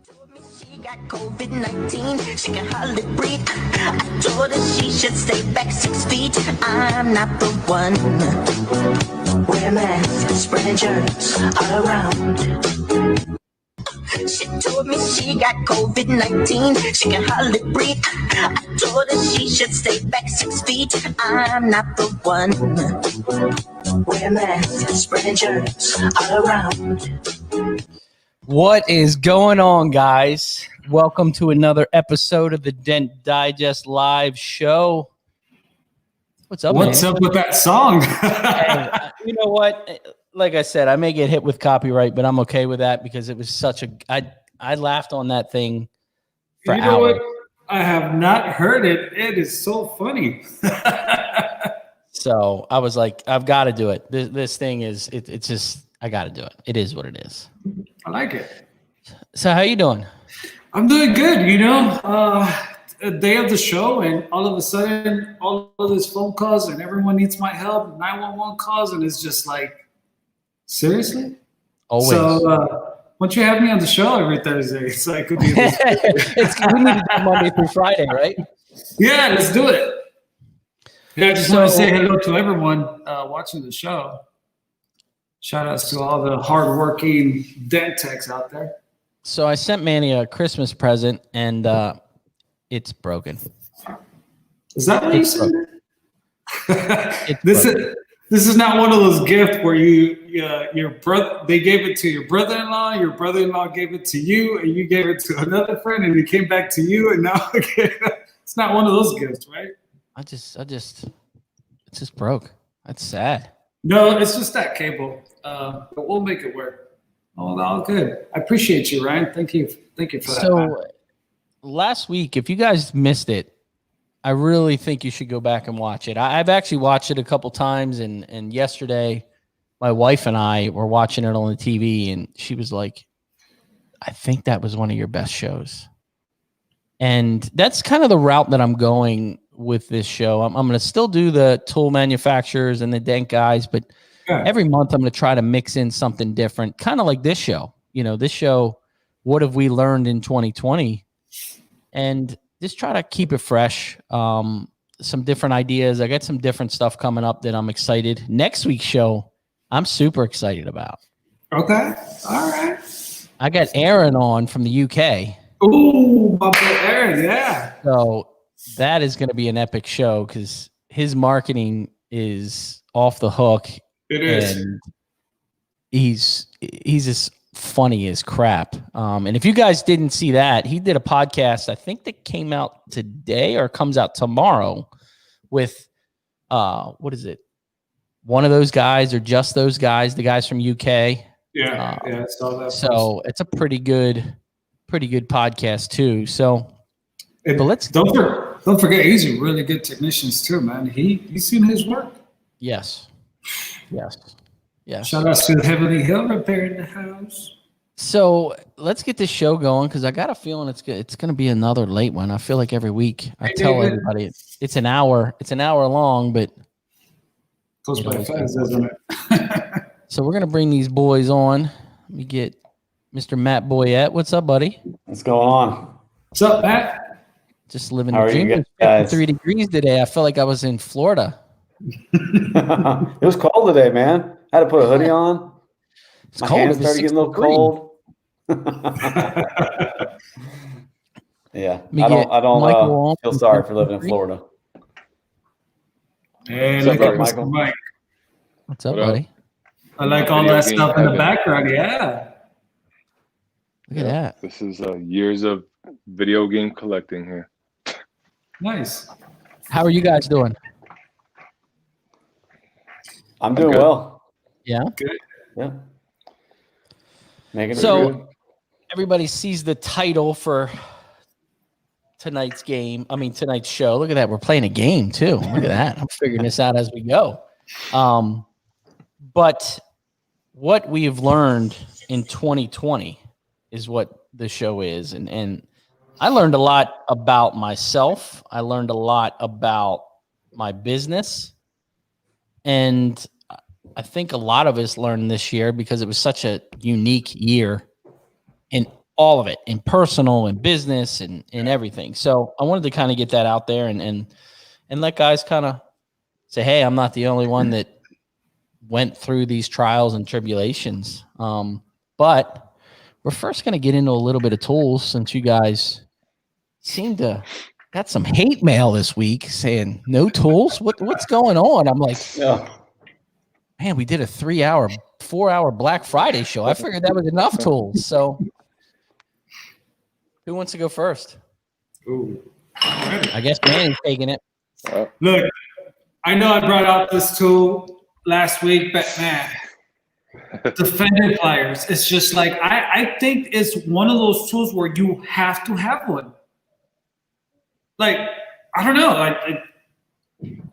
She got COVID-19, she can hardly breathe. I told her she should stay back 6 feet. I'm not the one. Wear a mask, spreading germs all around. She told me she got COVID-19, she can hardly breathe. I told her she should stay back 6 feet. I'm not the one. Wear a mask, spreading germs all around. What is going on, guys? Welcome to another episode of the Dent Digest Live Show. What's up, What's man? up with that song? Hey, you know what? Like I said, I may get hit with copyright, but I'm okay with that because it was such a. I laughed on that thing for you know hours. what? I have not heard it. It is so funny. So I was like, I've got to do it. This thing is. It's just. I got to do it. It is what it is. I like it. So how you doing? I'm doing good. You know, a day of the show, and all of a sudden, all of these phone calls, and everyone needs my help. 911 calls, and it's just like, seriously. Always. So once you have me on the show every Thursday, it's like we need to do Monday through Friday, right? Yeah, let's do it. Yeah, I just want to say hello to everyone watching the show. Shout outs to all the hardworking dent techs out there. So I sent Manny a Christmas present, and it's broken. Is that what you said? This is not one of those gifts where your brother, they gave it to your brother-in-law gave it to you, and you gave it to another friend, and it came back to you, and now it's not one of those gifts, right? It's just broke. That's sad. No, it's just that cable. But we'll make it work. All good. I appreciate you, Ryan. Thank you for that. So last week, if you guys missed it, I really think you should go back and watch it. I've actually watched it a couple times, and yesterday my wife and I were watching it on the TV, and she was like, I think that was one of your best shows. And that's kind of the route that I'm going with this show. I'm going to still do the tool manufacturers and the dent guys, but every month I'm going to try to mix in something different, kind of like this show. You know, this show, what have we learned in 2020? And just try to keep it fresh. Some different ideas. I got some different stuff coming up that I'm excited. Next week's show, I'm super excited about. Okay. All right. I got Aaron on from the UK. Ooh, my boy Aaron, yeah. So that is going to be an epic show because his marketing is off the hook. It is. And he's as funny as crap. And if you guys didn't see that, he did a podcast, I think that came out today or comes out tomorrow with, what is it? One of those guys or just those guys, the guys from UK. Yeah, I saw that. So it's a pretty good podcast too. So, but let's don't forget he's a really good technician too, man. He's seen his work. Yes. Shout out to Heavenly Hill Repair in the house. So let's get this show going because I got a feeling it's going to be another late one. I feel like every week I tell everybody it's an hour. It's an hour long, but goes by fast, doesn't it? So we're going to bring these boys on. Let me get Mr. Matt Boyette. What's up, buddy? What's going on? What's up, Matt? Just living How the are you dream. guys? 53 degrees today. I felt like I was in Florida. It was cold today, man. I had to put a hoodie on. It's My cold. hands It was started getting a little 63. cold. Yeah, I don't feel sorry for living in Florida. Hey, What's up, look at Michael? Mr. Mike. What's up, buddy? I like all that stuff in the background. Yeah. Look at that. This is years of video game collecting here. Nice. How are you guys doing? I'm doing good. well. Yeah. Good. Yeah. Making it So good. everybody sees the title for tonight's show. Look at that. We're playing a game too. Look at that. I'm figuring this out as we go. But what we've learned in 2020 is what the show is. And I learned a lot about myself. I learned a lot about my business. And I think a lot of us learned this year because it was such a unique year in all of it, in personal and business and everything. So I wanted to kind of get that out there and let guys kind of say, hey, I'm not the only one that went through these trials and tribulations. But we're first going to get into a little bit of tools, since you guys seem to got some hate mail this week saying no tools. What's going on? I'm like, man, we did a 4-hour Black Friday show. I figured that was enough tools. So who wants to go first? Ooh. I guess Manny's taking it. Look, I know I brought out this tool last week, but man, the Fender Pliers, it's just like, I think it's one of those tools where you have to have one. Like, I don't know,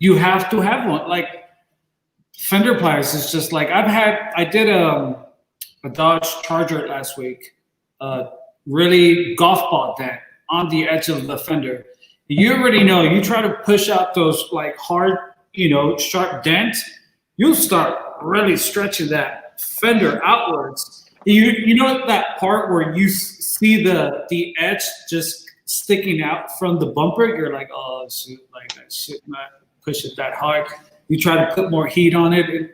you have to have one. Like, Fender Pliers is just like, I did a Dodge Charger last week, really golf ball dent on the edge of the fender. You already know, you try to push out those like hard, sharp dents, you'll start really stretching that fender outwards. You know that part where you see the edge just sticking out from the bumper? You're like, oh shoot, like I should not push it that hard. You try to put more heat on it.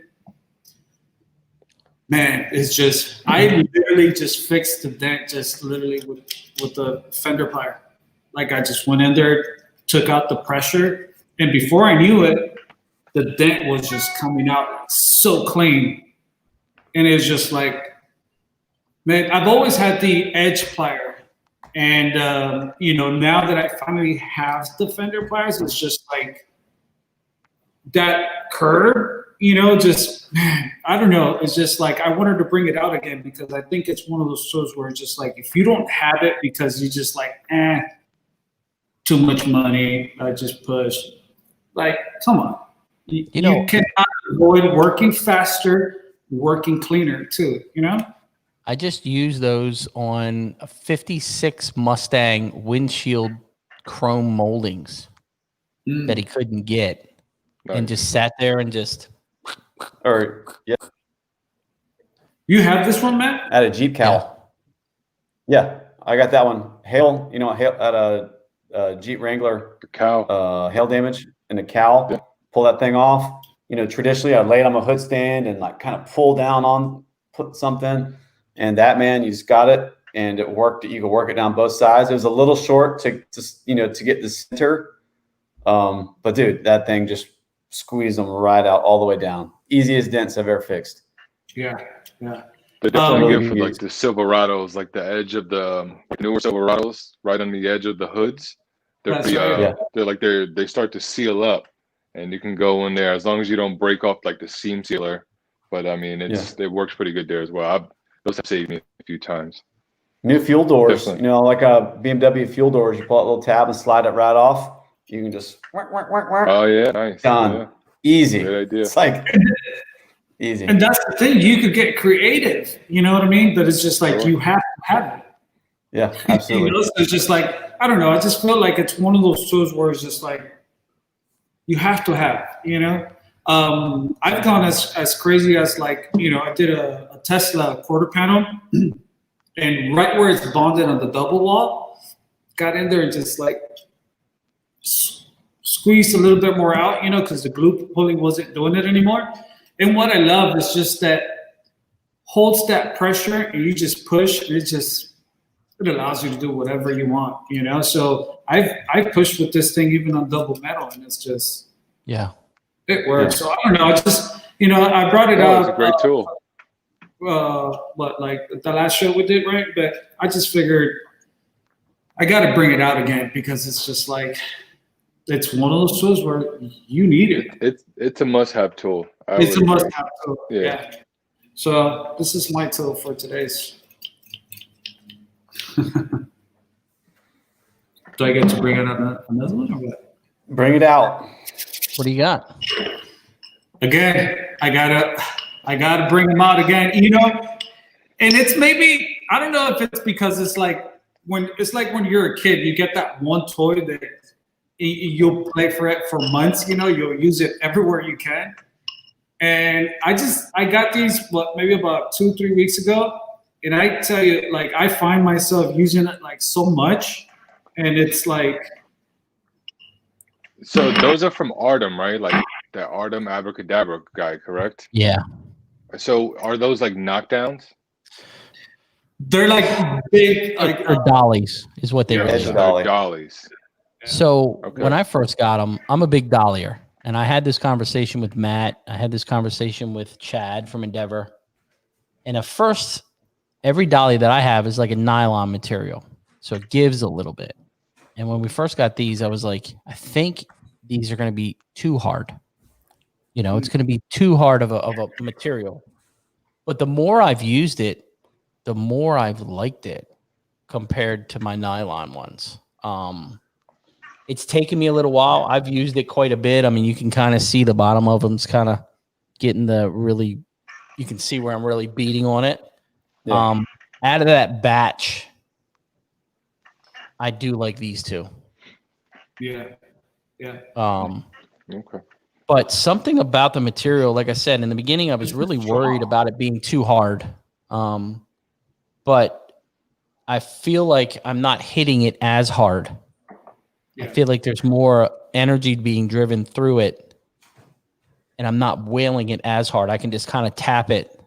Man, it's just, I literally just fixed the dent just literally with the fender plier. Like, I just went in there, took out the pressure, and before I knew it, the dent was just coming out so clean. And it's just like, man, I've always had the edge plier. And, now that I finally have the fender pliers, it's just like that curve, just, man, I don't know. It's just like, I wanted to bring it out again because I think it's one of those shows where it's just like, if you don't have it because you just like, too much money, I just push. Like, come on. You cannot avoid working faster, working cleaner too, I just used those on a 56 Mustang windshield chrome moldings that he couldn't get. Nice. And just sat there and just. You have this one, Matt? At a Jeep cowl. Yeah, I got that one. Hail, hail at a Jeep Wrangler. The cowl. Hail damage in the cowl. Yeah. Pull that thing off. Traditionally I'd lay it on my hood stand and like kind of pull down put something. And that, man, you just got it, and it worked. You could work it down both sides. It was a little short to get the center, but dude, that thing just squeezed them right out all the way down. Easiest dents I've ever fixed. Yeah. But definitely good for like the Silverados, like the edge of the newer Silverados, right on the edge of the hoods. They start to seal up, and you can go in there as long as you don't break off like the seam sealer. But I mean, it works pretty good there as well. Those have saved me a few times. New fuel doors, like a BMW fuel doors, you pull out a little tab and slide it right off. You can just Oh yeah, nice. Done. Yeah. Easy. Good idea. It's like easy. And that's the thing, you could get creative, you know what I mean? But it's just like you have to have it. Yeah, absolutely. So it's just like, I don't know, I just feel like it's one of those tools where it's just like you have to have, I've gone as crazy as like, I did a Tesla quarter panel, and right where it's bonded on the double wall, got in there and just like squeezed a little bit more out, because the glue pulling wasn't doing it anymore. And what I love is just that holds that pressure, and you just push, and it allows you to do whatever you want, So I've pushed with this thing even on double metal, and it's just it works. So I don't know. I just I brought it out. It's a great tool. Like the last show we did, right? But I just figured I got to bring it out again because it's just like it's one of those tools where you need it. It's a must-have tool. It's a must-have tool. Yeah. So this is my tool for today's. Do I get to bring it out another one or what? Bring it out. What do you got? Again, I gotta bring them out again. And it's maybe, I don't know if it's because it's like when you're a kid, you get that one toy that you'll play for it for months. You'll use it everywhere you can. And I got these maybe about 2-3 weeks ago, And I tell you, like, I find myself using it like so much, and it's like. So those are from Artem, right? Like the Artem Abracadabra guy, correct? Yeah. So are those like knockdowns? They're like big, like or dollies is what they really are. Dollies. So when I first got them, I'm a big dollier. And I had this conversation with Matt. I had this conversation with Chad from Endeavor. And at first, every dolly that I have is like a nylon material. So it gives a little bit. And when we first got these, I was like, I think these are going to be too hard. You know, it's going to be too hard of a material. But the more I've used it, the more I've liked it compared to my nylon ones. It's taken me a little while. I've used it quite a bit. I mean, you can kind of see the bottom of them's kind of getting you can see where I'm really beating on it. Yeah. Out of that batch, I do like these two. Yeah. Yeah. Okay. But something about the material, like I said, in the beginning, I was really worried about it being too hard. But I feel like I'm not hitting it as hard. Yeah. I feel like there's more energy being driven through it, and I'm not wailing it as hard. I can just kind of tap it,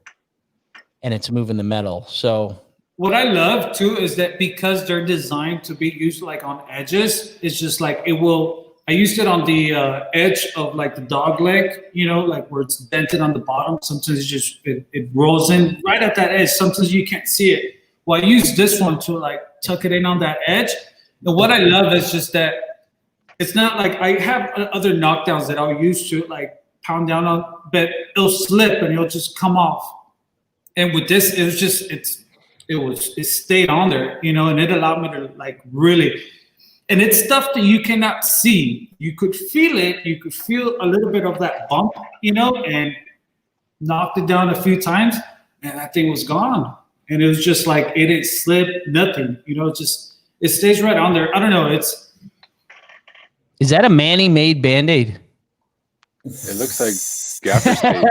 and it's moving the metal. So what I love too is that because they're designed to be used like on edges, it's just like it will. I used it on the edge of like the dog leg, you know, like where it's dented on the bottom. Sometimes it rolls in right at that edge. Sometimes you can't see it. Well, I use this one to like tuck it in on that edge. And what I love is just that it's not like I have other knockdowns that I'll use to like pound down on, but it'll slip and it'll just come off. And with this, it was just it stayed on there, you know, and it allowed me to like really. And it's stuff that you cannot see. You could feel it. You could feel a little bit of that bump, you know, and knocked it down a few times, and that thing was gone. And it was just like it didn't slip, nothing, you know. It stays right on there. I don't know. Is that a Manny-made Band-Aid? It looks like gaffer tape.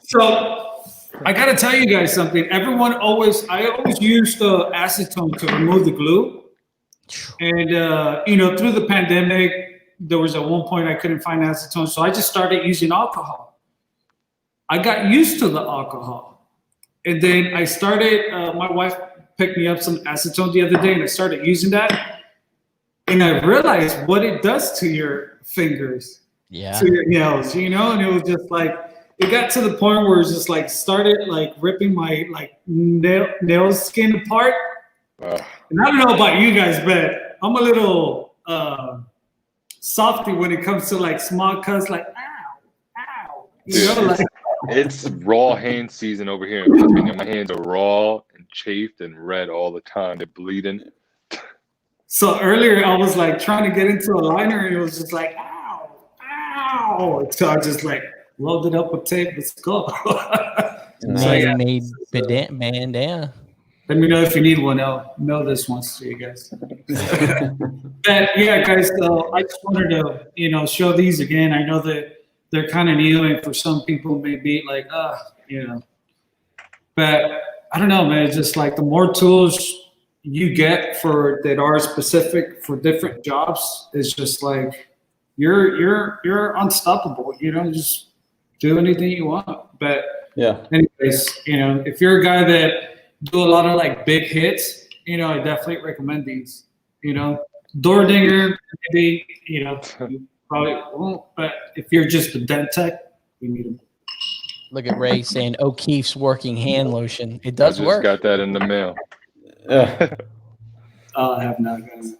So I got to tell you guys something. I always use the acetone to remove the glue. And, you know, through the pandemic, there was at one point I couldn't find acetone. So I just started using alcohol. I got used to the alcohol. And then I started, my wife picked me up some acetone the other day, and I started using that. And I realized what it does to your fingers, to your nails, you know? And it was just like, it got to the point where it's just like started like ripping my like nail skin apart. And I don't know about you guys, but I'm a little softy when it comes to like small cuts, like ow. You know, like it's raw hand season over here. My hands are raw and chafed and red all the time. They're bleeding. So earlier I was like trying to get into a liner, and it was just like ow. So I just like loaded up with tape. Let's go. Made bandana. Let me know if you need one. I'll mail this once to you guys. But yeah, guys, I just wanted to, you know, show these again. I know that they're kind of new, and for some people may be like, you know. But I don't know, man. It's just like the more tools you get that are specific for different jobs, it's just like you're unstoppable. You know, just do anything you want. But yeah. Anyways, you know, if you're a guy that do a lot of like big hits, you know, I definitely recommend these. You know, door dinger, maybe, you know, you probably won't, but if you're just a dent tech, you need them. Look at Ray saying O'Keefe's working hand lotion. It does work. I just got that in the mail. I have not, guys.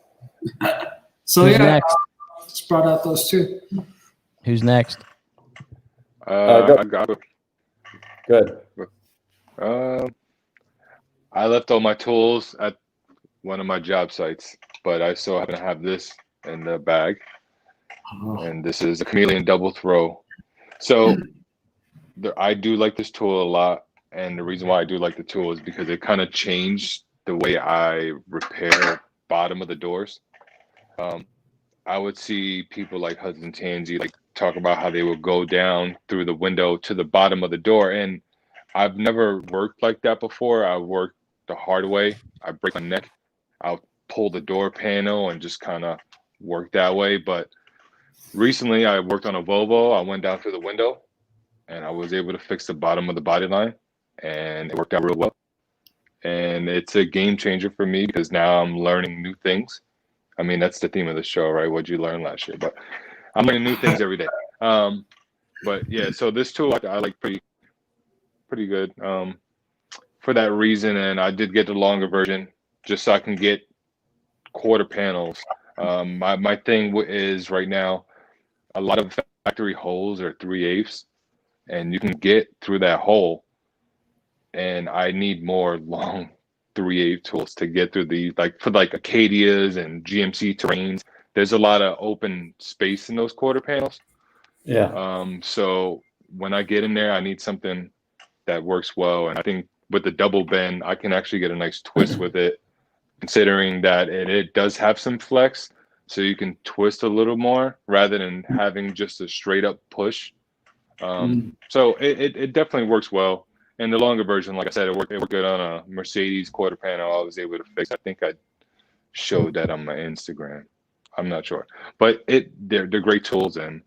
So who's next? Just brought out those two. Who's next? I got it. Good. I left all my tools at one of my job sites, but I still happen to have this in the bag. And this is a chameleon double throw. So I do like this tool a lot. And the reason why I do like the tool is because it kind of changed the way I repair bottom of the doors. I would see people like Hudson Tansey like talk about how they would go down through the window to the bottom of the door. And I've never worked like that before. I worked the hard way. I break my neck. I'll pull the door panel and just kind of work that way. But recently I worked on a Volvo. I went down through the window and I was able to fix the bottom of the body line, and it worked out real well. And it's a game changer for me because now I'm learning new things. I mean, that's the theme of the show, right? What'd you learn last year? But I'm learning new things every day. But yeah, so this tool I like pretty good for that reason. And I did get the longer version just so I can get quarter panels. My thing is right now, a lot of factory holes are 3/8, and you can get through that hole. And I need more long 3/8 tools to get through the, like for like Acadias and GMC terrains. There's a lot of open space in those quarter panels. Yeah. So when I get in there, I need something that works well. And I think with the double bend, I can actually get a nice twist with it, considering that it does have some flex. So you can twist a little more rather than having just a straight up push. So it definitely works well. And the longer version, like I said, it worked good on a Mercedes quarter panel. I was able to fix. I think I showed that on my Instagram. I'm not sure, but they're great tools. And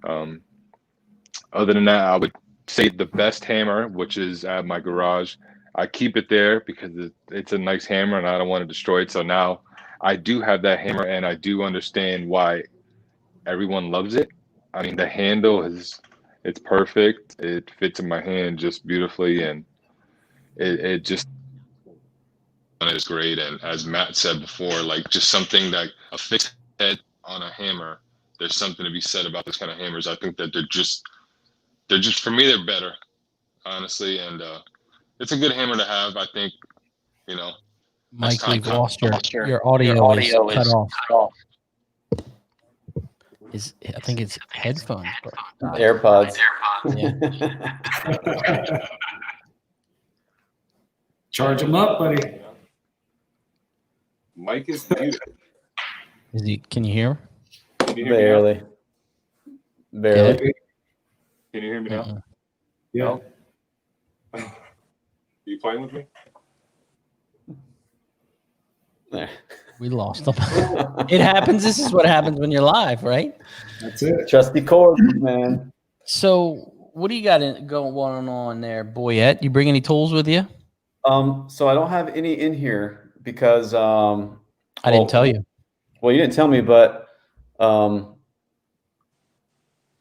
other than that, I would say the best hammer, which is at my garage, I keep it there because it's a nice hammer and I don't want to destroy it. So now I do have that hammer, and I do understand why everyone loves it. I mean, the handle it's perfect. It fits in my hand just beautifully, and it just is great. And as Matt said before, like just something that a fixed head on a hammer, there's something to be said about this kind of hammers. I think that they're just for me, they're better, honestly. And it's a good hammer to have. I think, you know. Mike, we've lost your audio is cut off. I think it's headphones. AirPods. Yeah. Charge them up, buddy. Mike is muted. Can you hear? Can you hear Barely. me now? Barely. Can you hear me now? Yeah. Are you playing with me? There. We lost them. It happens. This is what happens when you're live, right? That's it. Trusty cords, man. So what do you got going on there, Boyette? You bring any tools with you? So I don't have any in here because I didn't tell you. Well, you didn't tell me, but one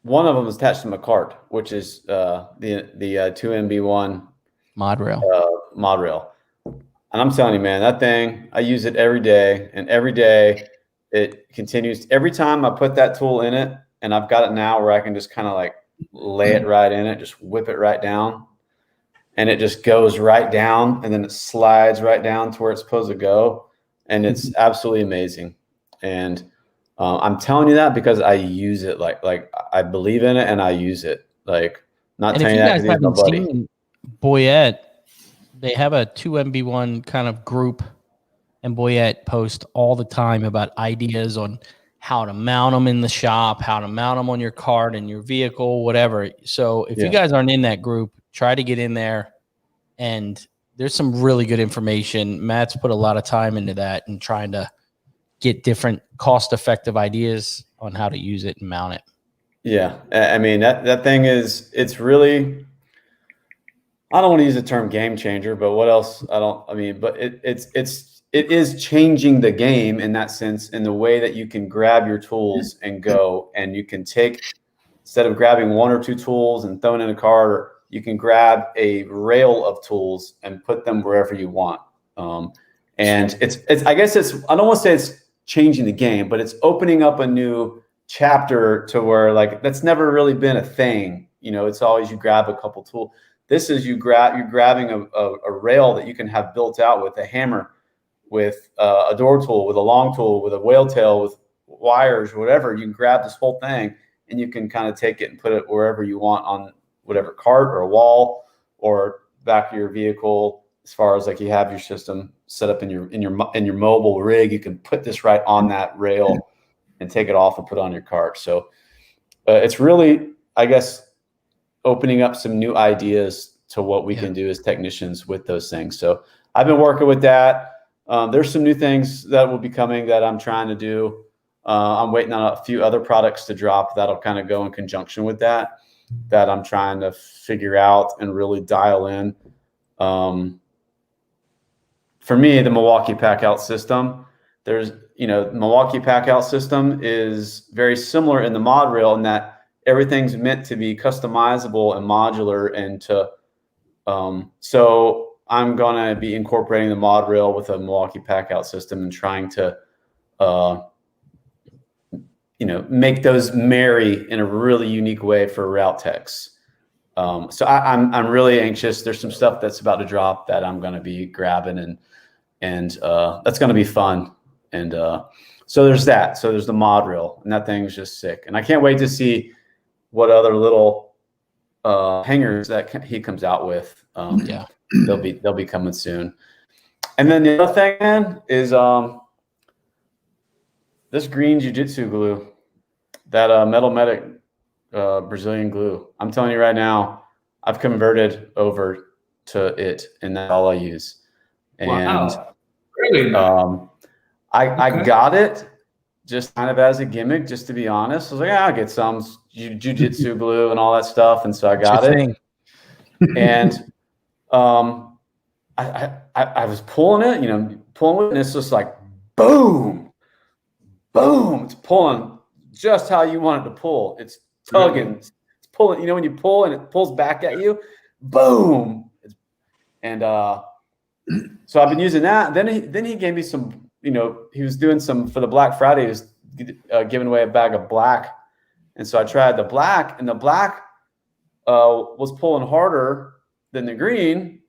of them is attached to my cart, which is the 2MB1 mod rail. Mod rail. And I'm telling you, man, that thing, I use it every day, and every day it continues. Every time I put that tool in it, and I've got it now where I can just kind of like lay it right in it, just whip it right down, and it just goes right down, and then it slides right down to where it's supposed to go. And it's absolutely amazing. And I'm telling you that because I use it like I believe in it and I use it. Like, not and telling you that because he's my buddy. Seen Boyette, they have a 2MB1 kind of group, and Boyette posts all the time about ideas on how to mount them in the shop, how to mount them on your cart and your vehicle, whatever. So if you guys aren't in that group, try to get in there. And there's some really good information. Matt's put a lot of time into that and trying to get different cost-effective ideas on how to use it and mount it. Yeah. I mean, that thing it's really, I don't want to use the term game changer, but what else? But it is changing the game in that sense, in the way that you can grab your tools and go, and you can take, instead of grabbing one or two tools and throwing in a cart, you can grab a rail of tools and put them wherever you want. And I guess I don't want to say it's changing the game, but it's opening up a new chapter to where, like, that's never really been a thing. You know, it's always you grab a couple tools. This is you're grabbing a rail that you can have built out with a hammer, with a door tool, with a long tool, with a whale tail, with wires, whatever. You can grab this whole thing and you can kind of take it and put it wherever you want on whatever cart or a wall or back of your vehicle. As far as like you have your system set up in your mobile rig, you can put this right on that rail and take it off and put it on your cart. So it's really, I guess, opening up some new ideas to what we can do as technicians with those things. So I've been working with that. There's some new things that will be coming that I'm trying to do. I'm waiting on a few other products to drop that'll kind of go in conjunction with that I'm trying to figure out and really dial in. For me, the Milwaukee pack out system, Milwaukee pack out system is very similar in the mod rail in that everything's meant to be customizable and modular, and so I'm going to be incorporating the mod rail with a Milwaukee pack out system and trying to, make those marry in a really unique way for route techs. So I'm really anxious. There's some stuff that's about to drop that I'm going to be grabbing, and that's going to be fun. And so there's that. So there's the mod rail, and that thing's just sick. And I can't wait to see what other little hangers that he comes out with. They'll be coming soon. And then the other thing, man, is this green jiu-jitsu glue, that Metal Medic Brazilian glue. I'm telling you right now, I've converted over to it, and that's all I use. And wow. Really? I got it just kind of as a gimmick, just to be honest. I was like, I'll get some jiu-jitsu glue and all that stuff, and so I got it. And I was pulling it, and it's just like boom, boom. It's pulling just how you want it to pull. It's tugging, it's pulling. When you pull and it pulls back at you, boom. And so I've been using that. Then he gave me some. He was doing some for the Black Friday. He was giving away a bag of black, and so I tried the black, and the black was pulling harder than the green,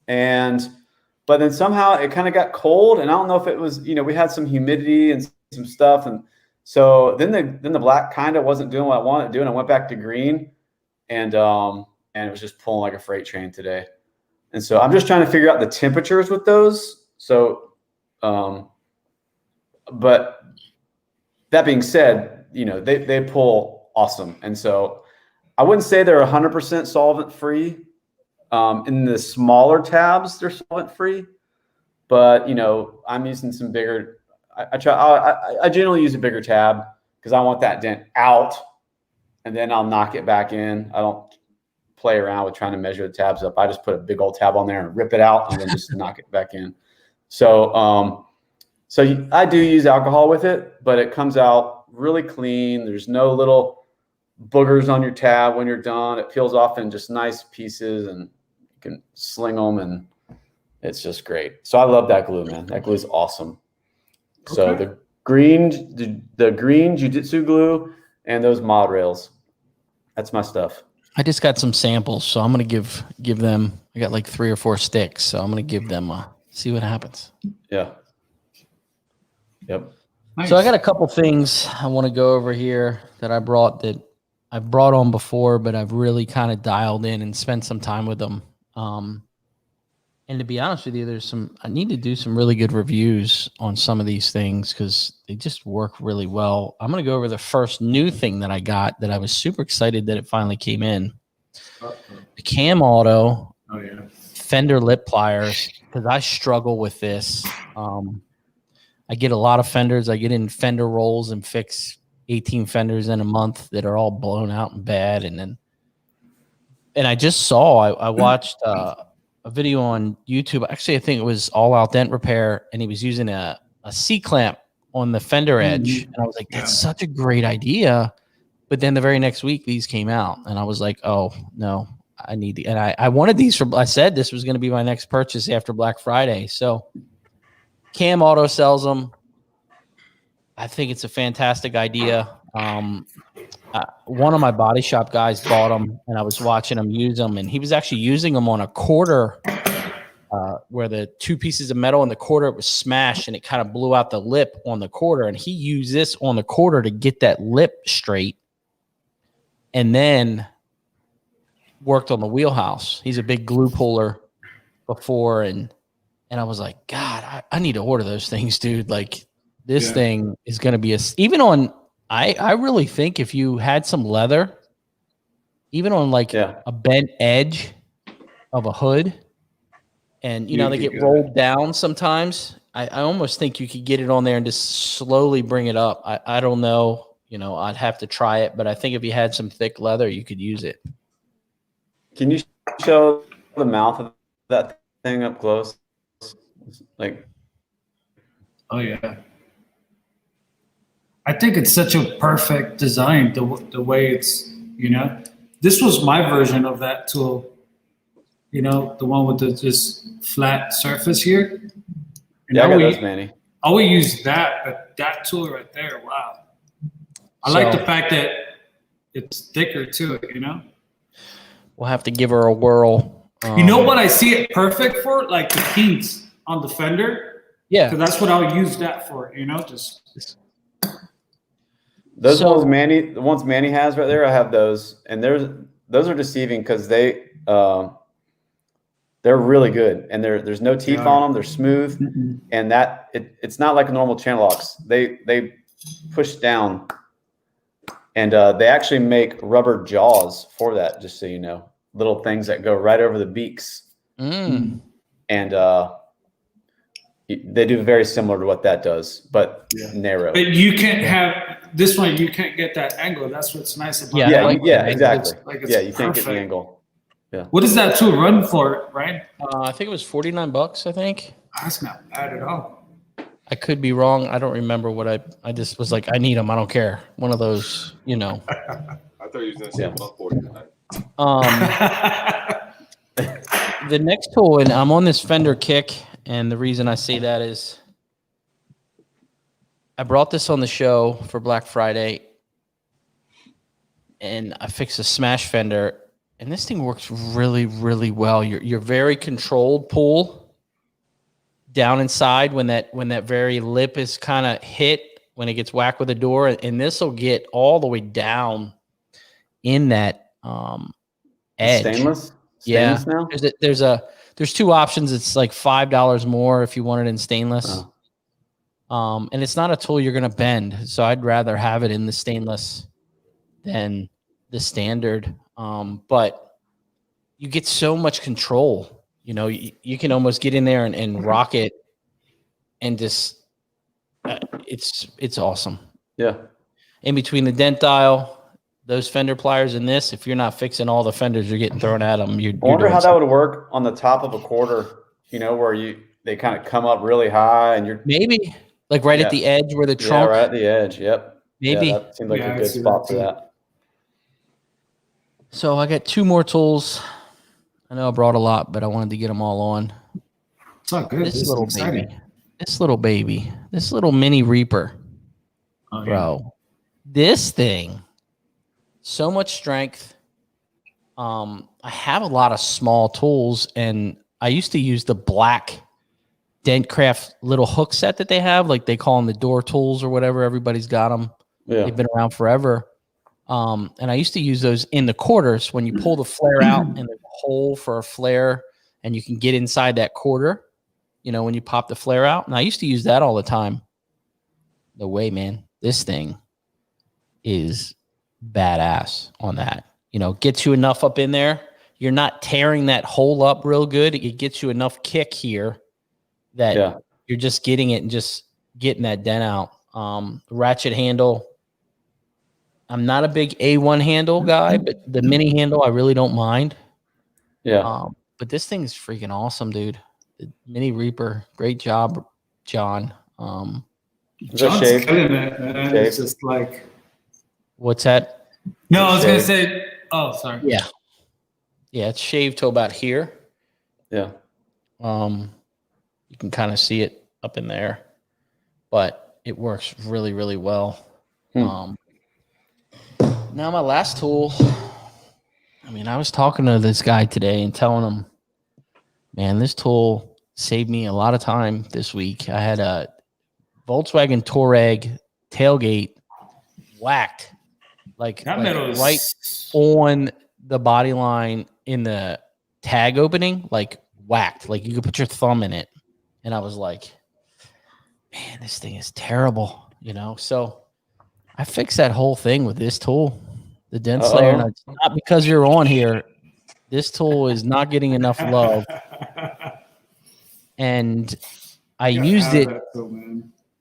but then somehow it kind of got cold, and I don't know if it was, we had some humidity and some stuff, and so then the black kind of wasn't doing what I wanted to do, and I went back to green, and it was just pulling like a freight train today. And so I'm just trying to figure out the temperatures with those. So but that being said, they pull awesome, and so I wouldn't say they're 100% solvent free. In the smaller tabs, they're solvent free, but I'm using some bigger. I generally use a bigger tab because I want that dent out, and then I'll knock it back in. I don't play around with trying to measure the tabs up. I just put a big old tab on there and rip it out, and then just knock it back in. So, I do use alcohol with it, but it comes out really clean. There's no little boogers on your tab when you're done. It peels off in just nice pieces, and you can sling them, and it's just great. So I love that glue, man. That glue is awesome. Okay. So the green jiu-jitsu glue and those mod rails, that's my stuff. I just got some samples, so I'm gonna give them. I got like 3 or 4 sticks, so I'm gonna give them see what happens. Yeah. Yep. Nice. So I got a couple things I want to go over here that I brought that I've brought on before, but I've really kind of dialed in and spent some time with them. And to be honest with you, I need to do some really good reviews on some of these things because they just work really well. I'm going to go over the first new thing that I got that I was super excited that it finally came in. The Cam Auto Fender Lip Pliers, because I struggle with this. I get a lot of Fenders. I get in Fender rolls and fix 18 Fenders in a month that are all blown out and bad. And I just saw, I watched a video on YouTube. Actually, I think it was All Out Dent Repair, and he was using a C-clamp on the fender edge. And I was like, that's such a great idea. But then the very next week, these came out, and I was like, oh, no, I need the, and I wanted these I said this was going to be my next purchase after Black Friday. So Cam Auto sells them. I think it's a fantastic idea. One of my body shop guys bought them, and I was watching him use them, and he was actually using them on a quarter where the 2 pieces of metal in the quarter was smashed, and it kind of blew out the lip on the quarter, and he used this on the quarter to get that lip straight and then worked on the wheelhouse. He's a big glue puller before, and I was like, God, I need to order those things, dude. Like, this thing is going to be even on, I really think if you had some leather, even on like a bent edge, of a hood. And, you know, they get rolled down sometimes. I almost think you could get it on there and just slowly bring it up. I don't know. You know, I'd have to try it. But I think if you had some thick leather, you could use it. Can you show the mouth of that thing up close? Like, oh, yeah. I think it's such a perfect design, the way it's, you know. This was my version of that tool. You know, the one with the just flat surface here. And yeah, I got those, Manny. I would use that, but that tool right there, wow. I like the fact that it's thicker too, you know? We'll have to give her a whirl. You know what I see it perfect for? Like the kinks on the fender. Yeah. Because that's what I would use that for, you know? Just those ones Manny, the ones Manny has right there, I have those. And those are deceiving because they're really good, and there's no teeth on them. They're smooth, and that it's not like a normal channel locks. They push down, and they actually make rubber jaws for that. Just so you know, little things that go right over the beaks, and they do very similar to what that does, but narrow. But you can't have this one. You can't get that angle. That's what's nice about it. Yeah, exactly. It's you can't get the angle. Yeah. What does that tool run for, Ryan? I think it was $49, I think. That's not bad at all. I could be wrong. I don't remember what I just was like, I need them. I don't care. One of those, you know. I thought you was going to say 49. The next tool, and I'm on this Fender kick, and the reason I say that is I brought this on the show for Black Friday, and I fixed a smash fender. And this thing works really, really well. You're very controlled pull down inside when that very lip is kind of hit when it gets whacked with a door, and this will get all the way down in that edge. Stainless now? There's two options. It's like $5 more if you want it in stainless. And it's not a tool you're gonna bend, so I'd rather have it in the stainless than the standard. But you get so much control, you know, you can almost get in there and rock it and just, it's awesome. Yeah. In between the dent dial, those fender pliers and this, if you're not fixing all the fenders you're getting thrown at them, I wonder how that would work on the top of a quarter, you know, where they kind of come up really high and you're maybe like right at the edge where the trunk. Yeah, right at the edge. Yep. Maybe. Yeah, that seemed like a good spot for that. So I got two more tools. I know I brought a lot, but I wanted to get them all on. It's all good. This little baby, this little mini Reaper, bro. This thing, so much strength. I have a lot of small tools, and I used to use the black Dentcraft little hook set that they have, like they call them the door tools or whatever. Everybody's got them. Yeah. They've been around forever. And I used to use those in the quarters when you pull the flare out and there's a hole for a flare and you can get inside that quarter, you know, when you pop the flare out. And I used to use that all the time. No way, man. This thing is badass on that. You know, gets you enough up in there. You're not tearing that hole up real good. It gets you enough kick here that you're just getting it and just getting that dent out. Ratchet handle. I'm not a big A1 handle guy, but the mini handle I really don't mind. Yeah. But this thing is freaking awesome, dude. The Mini Reaper, great job, John. John's killing it, man. It's just like, what's that? No, I was gonna say. Oh, sorry. Yeah, it's shaved to about here. Yeah. You can kind of see it up in there, but it works really, really well. Now my last tool, I mean, I was talking to this guy today and telling him, man, this tool saved me a lot of time this week. I had a Volkswagen Touareg tailgate whacked, like right on the body line in the tag opening, like whacked, like you could put your thumb in it. And I was like, man, this thing is terrible, you know? So I fixed that whole thing with this tool, the Dent Slayer. And it's not because you're on here. This tool is not getting enough love. And I used it.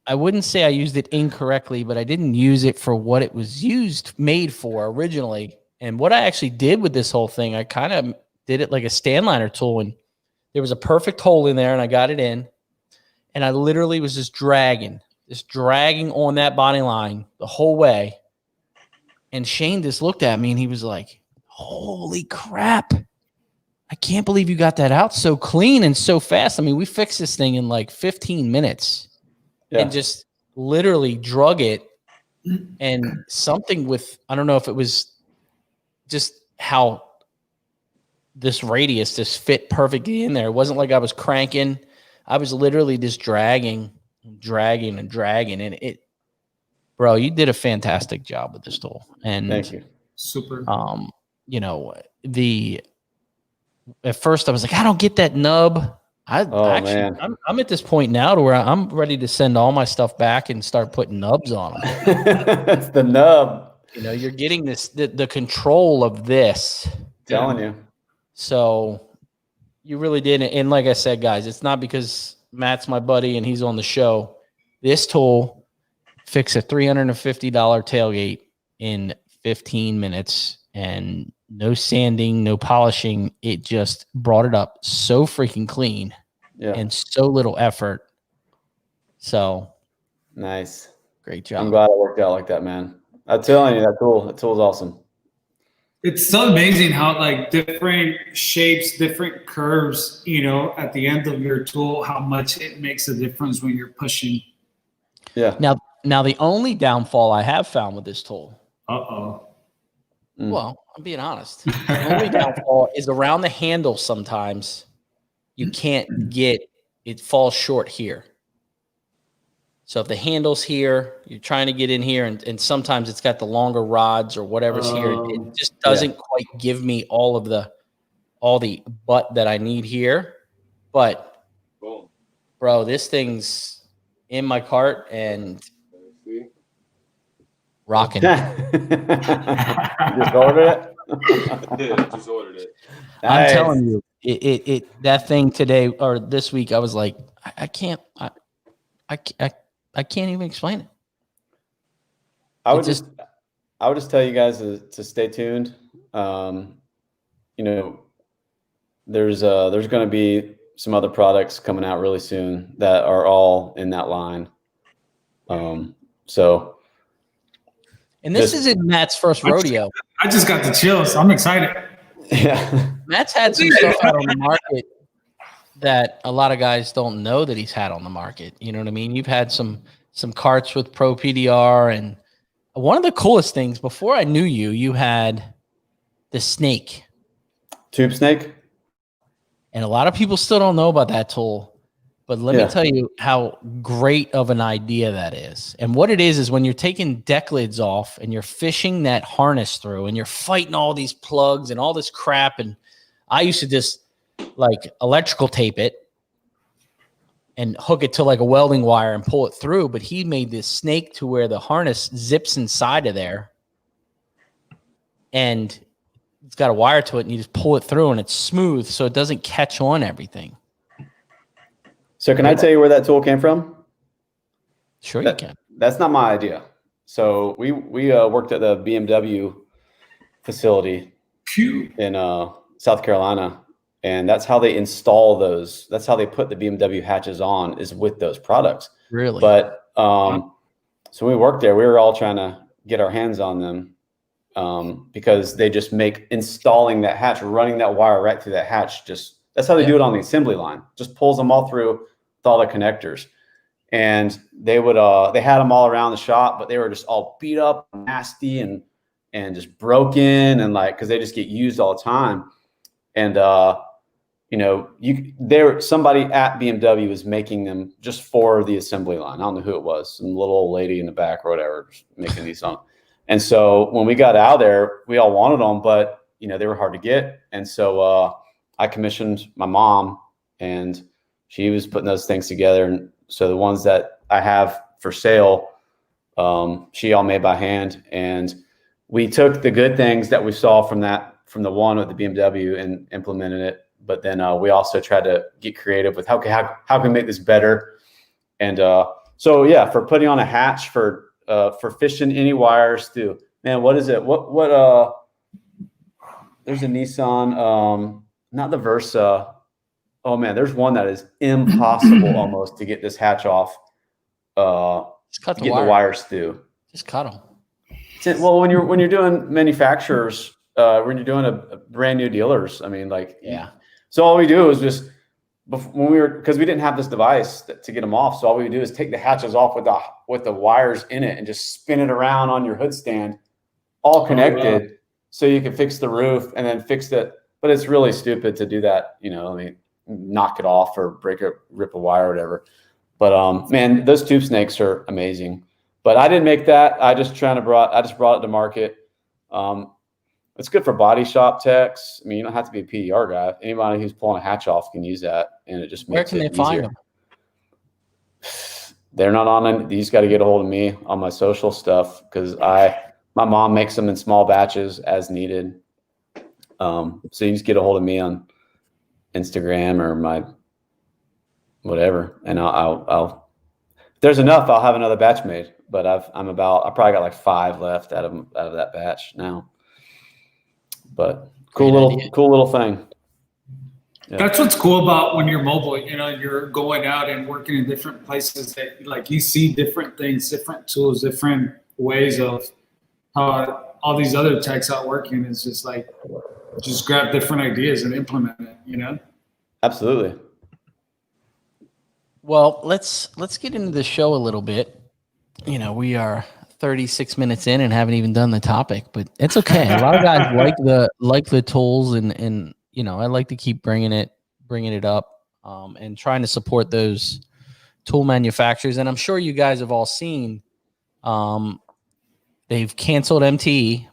I wouldn't say I used it incorrectly, but I didn't use it for what it was made for originally. And what I actually did with this whole thing, I kind of did it like a stand liner tool, and there was a perfect hole in there, and I got it in, and I literally was just dragging on that body line the whole way. And Shane just looked at me and he was like, holy crap. I can't believe you got that out so clean and so fast. I mean, we fixed this thing in like 15 minutes and just literally drug it. And something with, I don't know if it was just how this radius just fit perfectly in there. It wasn't like I was cranking. I was literally just dragging. And it, bro, you did a fantastic job with this tool. And thank you. Super. You know, at first I was like, I don't get that nub. I'm at this point now to where I'm ready to send all my stuff back and start putting nubs on them. It's the nub. You know, you're getting the control of this. Telling you. So you really did. And like I said, guys, it's not because Matt's my buddy and he's on the show. This tool fixed a $350 tailgate in 15 minutes and no sanding, no polishing. It just brought it up so freaking clean and so little effort. So nice. Great job. I'm glad it worked out like that, man. I'm telling you, that tool is awesome. It's so amazing how like different shapes, different curves, you know, at the end of your tool, how much it makes a difference when you're pushing. Yeah. Now the only downfall I have found with this tool. Mm. Well, I'm being honest. The only downfall is around the handle. Sometimes you can't get it falls short here. So if the handle's here, you're trying to get in here, and sometimes it's got the longer rods or whatever's here. It just doesn't quite give me all the butt that I need here. But bro, this thing's in my cart and rocking. Just ordered it? Yeah, just ordered it. Nice. I'm telling you, it that thing today or this week, I was like, I can't even explain it. I would just tell you guys to stay tuned. You know, there's going to be some other products coming out really soon that are all in that line. So. And this isn't Matt's first rodeo. I just got the chills. I'm excited. Yeah. Matt's had some stuff out on the market that a lot of guys don't know that he's had on the market. You know what I mean? You've had some carts with Pro PDR, and one of the coolest things before I knew you had the snake. Tube snake. And a lot of people still don't know about that tool. But let me tell you how great of an idea that is. And what it is when you're taking deck lids off and you're fishing that harness through and you're fighting all these plugs and all this crap. And I used to just like electrical tape it and hook it to like a welding wire and pull it through. But he made this snake to where the harness zips inside of there. And it's got a wire to it and you just pull it through and it's smooth so it doesn't catch on everything. So can I tell you where that tool came from? Sure, you can. That's not my idea. So we worked at the BMW facility in South Carolina, and that's how they install those. That's how they put the BMW hatches on, is with those products. Really? But so when we worked there, we were all trying to get our hands on them because they just make installing that hatch, running that wire right through that hatch, that's how they do it on the assembly line. Just pulls them all through with all the connectors. And they would they had them all around the shop, but they were just all beat up, nasty, and just broken, and like, because they just get used all the time. And you know, somebody at BMW was making them just for the assembly line. I don't know who it was, some little old lady in the back or whatever, just making these on. And so when we got out of there, we all wanted them, but you know, they were hard to get. And so I commissioned my mom, and she was putting those things together. And so the ones that I have for sale, she all made by hand. And we took the good things that we saw from that from the one with the BMW and implemented it. But then we also tried to get creative with how can we make this better. And so yeah, for putting on a hatch for fishing any wires through, man, what is it? What there's a Nissan, not the Versa. Oh man, there's one that is impossible almost to get this hatch off. Just cut the wires through. Just cut them. Well, when you're doing manufacturers, when you're doing a brand new dealers, I mean, like, yeah. So all we do is just because we didn't have this device to get them off. So all we would do is take the hatches off with the wires in it and just spin it around on your hood stand, all connected, so you can fix the roof and then fix it. But it's really stupid to do that. You know, I mean, knock it off or rip a wire or whatever. But man, those tube snakes are amazing. But I didn't make that. I just brought it to market. It's good for body shop techs. I mean, you don't have to be a PDR guy. Anybody who's pulling a hatch off can use that, and it just makes it easier. Where can they find them? They're not on. You just got to get a hold of me on my social stuff because my mom makes them in small batches as needed. So you just get a hold of me on Instagram or my whatever, and I'll if there's enough, I'll have another batch made. But I probably got like 5 left out of that batch now. But cool little thing. Yeah. That's what's cool about when you're mobile. You know, you're going out and working in different places that like you see different things, different tools, different ways of how all these other techs out working. It's just like just grab different ideas and implement it. You know. Absolutely. Well, let's get into the show a little bit. You know, we are 36 minutes in and haven't even done the topic, but it's okay. A lot of guys like the tools, and you know, I like to keep bringing it up and trying to support those tool manufacturers. And I'm sure you guys have all seen they've canceled MTE.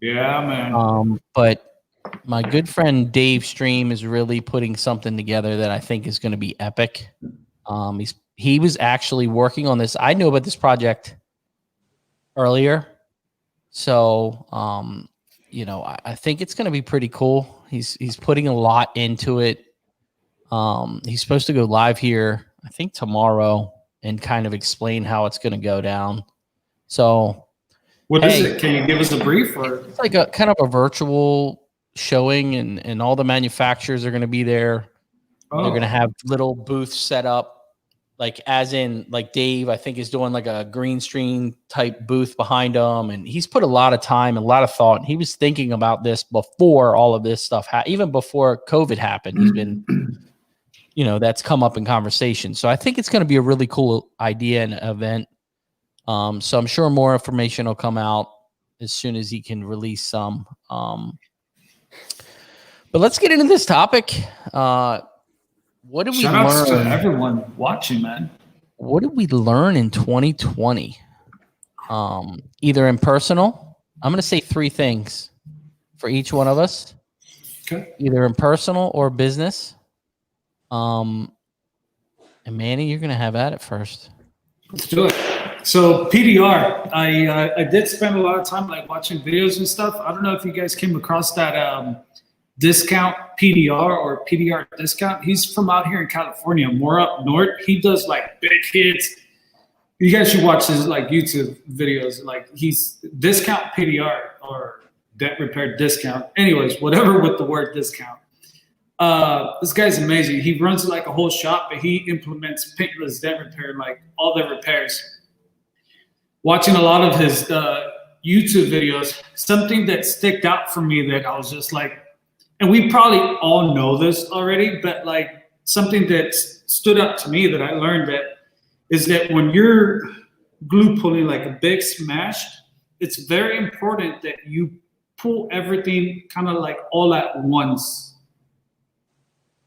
Yeah, man. But my good friend Dave Stream is really putting something together that I think is going to be epic. He was actually working on this. I knew about this project earlier. So, you know, I think it's going to be pretty cool. He's putting a lot into it. He's supposed to go live here, I think tomorrow, and kind of explain how it's going to go down. So what is it? Can you give us a brief? Or? It's like a kind of a virtual showing, and all the manufacturers are going to be there. Oh. They're going to have little booths set up. Like as in like Dave, I think is doing like a green screen type booth behind him. And he's put a lot of time, a lot of thought. And he was thinking about this before all of this stuff, even before COVID happened. He's been, you know, that's come up in conversation. So I think it's going to be a really cool idea and event. So I'm sure more information will come out as soon as he can release some. But let's get into this topic. What did we learn? Shout out to everyone watching, man. What did we learn in 2020? Either in personal, I'm going to say 3 things for each one of us. Okay. Either in personal or business. And Manny, you're going to have at it first. Let's do it. So PDR, I did spend a lot of time like watching videos and stuff. I don't know if you guys came across that discount PDR or PDR discount. He's from out here in California, more up north. He does like big hits. You guys should watch his like YouTube videos. Like he's discount PDR or dent repair discount. Anyways, whatever with the word discount. This guy's amazing. He runs like a whole shop, but he implements paintless dent repair, like all the repairs. Watching a lot of his YouTube videos, something that sticked out for me that I was just like, and we probably all know this already, but like something that stood out to me that I learned that is that when you're glue pulling like a big smash, it's very important that you pull everything kind of like all at once.